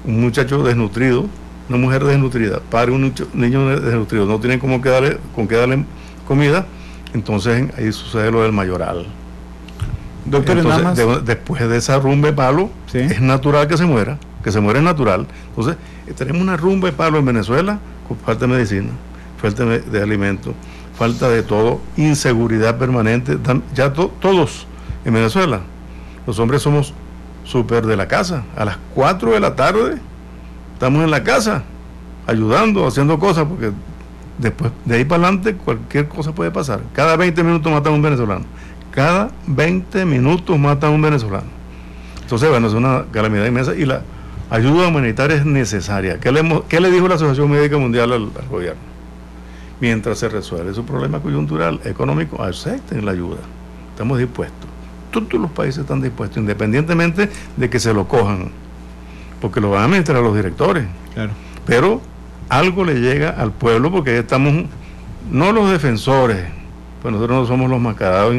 un muchacho desnutrido, una mujer desnutrida, pare un niño desnutrido, no tienen con qué darle comida, entonces ahí sucede lo del mayoral. Doctor, entonces, nada más. después de esa rumba de palo, ¿sí? Es natural que se muera es natural. Entonces, tenemos una rumba de palo en Venezuela con falta de medicina, falta de alimentos, falta de todo, inseguridad permanente. Ya todos en Venezuela, los hombres somos súper de la casa. A las 4 de la tarde estamos en la casa, ayudando, haciendo cosas, porque después de ahí para adelante cualquier cosa puede pasar. Cada 20 minutos matan a un venezolano. Cada 20 minutos matan a un venezolano. Entonces, bueno, es una calamidad inmensa y la ayuda humanitaria es necesaria. ¿Qué le dijo la Asociación Médica Mundial al gobierno? Mientras se resuelve su problema coyuntural, económico, acepten la ayuda. Estamos dispuestos. Todos los países están dispuestos, independientemente de que se lo cojan, porque lo van a administrar los directores. Claro. Pero algo le llega al pueblo, porque estamos, no los defensores, pues nosotros no somos los mascarados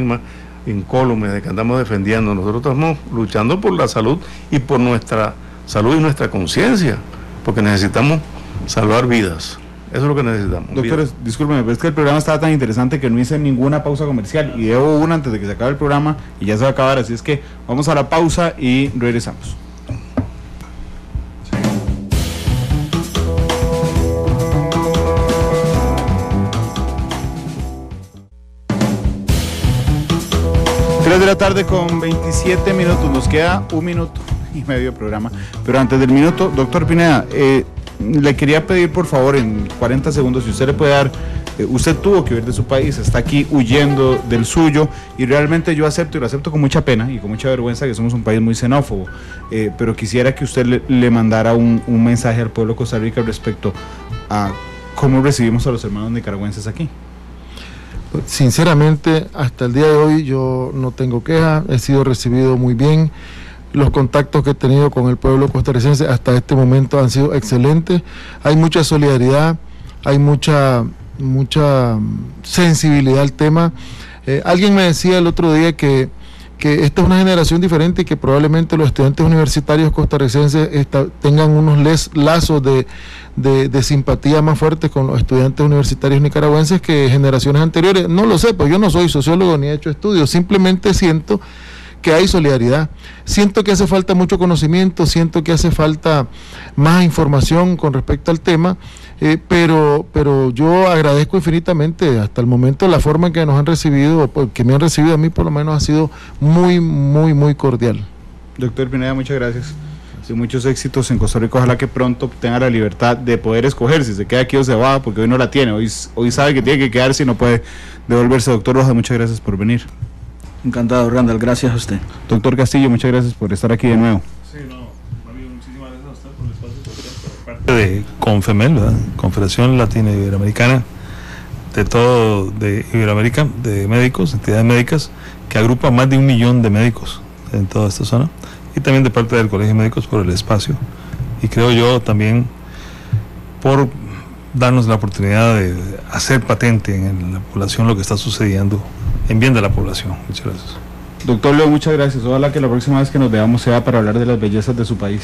incólumes de que andamos defendiendo, nosotros estamos luchando por la salud y por nuestra salud y nuestra conciencia, porque necesitamos salvar vidas. Eso es lo que necesitamos. Doctores, discúlpeme, pero es que el programa estaba tan interesante que no hice ninguna pausa comercial y debo una antes de que se acabe el programa y ya se va a acabar, así es que vamos a la pausa y regresamos. De la tarde con 27 minutos, nos queda 1 minuto y medio de programa, pero antes del minuto, doctor Pineda, le quería pedir por favor en 40 segundos si usted le puede dar, usted tuvo que huir de su país, está aquí huyendo del suyo y realmente yo acepto y lo acepto con mucha pena y con mucha vergüenza que somos un país muy xenófobo, pero quisiera que usted le mandara un mensaje al pueblo de Costa Rica respecto a cómo recibimos a los hermanos nicaragüenses aquí. Sinceramente, hasta el día de hoy yo no tengo queja, he sido recibido muy bien. Los contactos que he tenido con el pueblo costarricense hasta este momento han sido excelentes. Hay mucha solidaridad, hay mucha sensibilidad al tema. Alguien me decía el otro día que esta es una generación diferente y que probablemente los estudiantes universitarios costarricenses tengan unos lazos de simpatía más fuertes con los estudiantes universitarios nicaragüenses que generaciones anteriores. No lo sé, pues yo no soy sociólogo ni he hecho estudios, simplemente siento que hay solidaridad. Siento que hace falta mucho conocimiento, siento que hace falta más información con respecto al tema, pero yo agradezco infinitamente hasta el momento la forma en que nos han recibido, que me han recibido a mí por lo menos ha sido muy, muy, muy cordial. Doctor Pineda, muchas gracias. Sí, muchos éxitos en Costa Rica, ojalá que pronto tenga la libertad de poder escoger si se queda aquí o se va, porque hoy no la tiene, hoy sabe que tiene que quedarse y no puede devolverse. Doctor Rojas, muchas gracias por venir. Encantado, Randall, gracias a usted. Doctor Castillo, muchas gracias por estar aquí de nuevo. Sí, muchísimas gracias a usted por el espacio por parte de CONFEMEL, ¿verdad? Confederación Latina Iberoamericana, de todo de Iberoamérica, de médicos, entidades médicas, que agrupa más de 1 millón de médicos en toda esta zona, y también de parte del Colegio de Médicos por el espacio, y creo yo también por darnos la oportunidad de hacer patente en la población lo que está sucediendo en bien de la población. Muchas gracias. Doctor Leo, muchas gracias. Ojalá que la próxima vez que nos veamos sea para hablar de las bellezas de su país.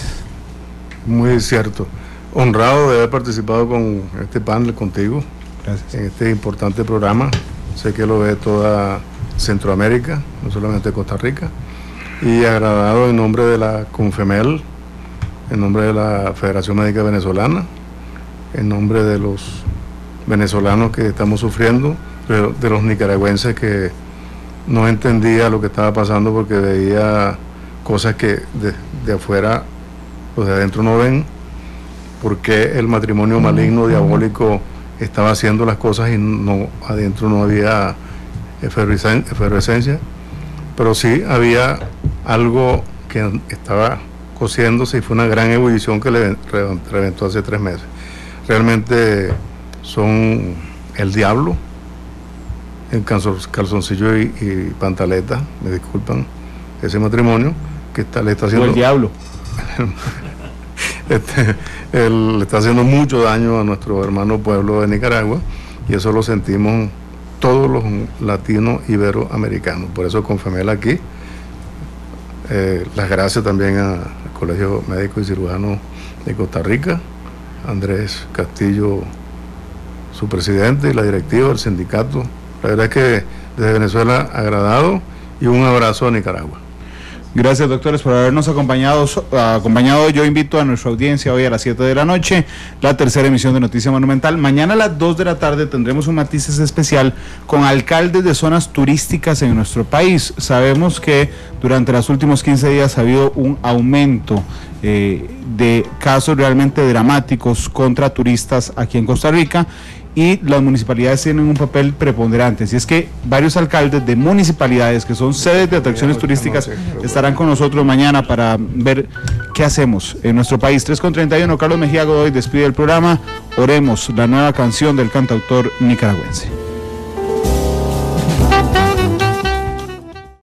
Muy cierto. Honrado de haber participado con este panel contigo. Gracias. En este importante programa. Sé que lo ve toda Centroamérica, no solamente Costa Rica. Y agradado en nombre de la CONFEMEL, en nombre de la Federación Médica Venezolana, en nombre de los venezolanos que estamos sufriendo, de los nicaragüenses que no entendía lo que estaba pasando porque veía cosas que de afuera, los de adentro no ven, porque el matrimonio maligno, diabólico, estaba haciendo las cosas y no adentro no había efervescencia, pero sí había algo que estaba cociéndose y fue una gran ebullición que le reventó hace 3 meses. Realmente son el diablo, en calzoncillo y pantaleta, me disculpan, ese matrimonio que le está haciendo... O el diablo. Le está haciendo mucho daño a nuestro hermano pueblo de Nicaragua y eso lo sentimos todos los latinos iberoamericanos. Por eso CONFEMEL aquí, las gracias también al Colegio Médico y Cirujano de Costa Rica, Andrés Castillo, su presidente, y la directiva del sindicato. La verdad es que desde Venezuela agradado, y un abrazo a Nicaragua. Gracias, doctores, por habernos acompañado. Yo invito a nuestra audiencia hoy a las 7 de la noche, la tercera emisión de Noticia Monumental. Mañana a las 2 de la tarde tendremos un Matices especial con alcaldes de zonas turísticas en nuestro país. Sabemos que durante los últimos 15 días ha habido un aumento de casos realmente dramáticos contra turistas aquí en Costa Rica, y las municipalidades tienen un papel preponderante. Así es que varios alcaldes de municipalidades que son sedes de atracciones turísticas estarán con nosotros mañana para ver qué hacemos en nuestro país. 3:31, Carlos Mejía Godoy despide el programa. Oremos, la nueva canción del cantautor nicaragüense.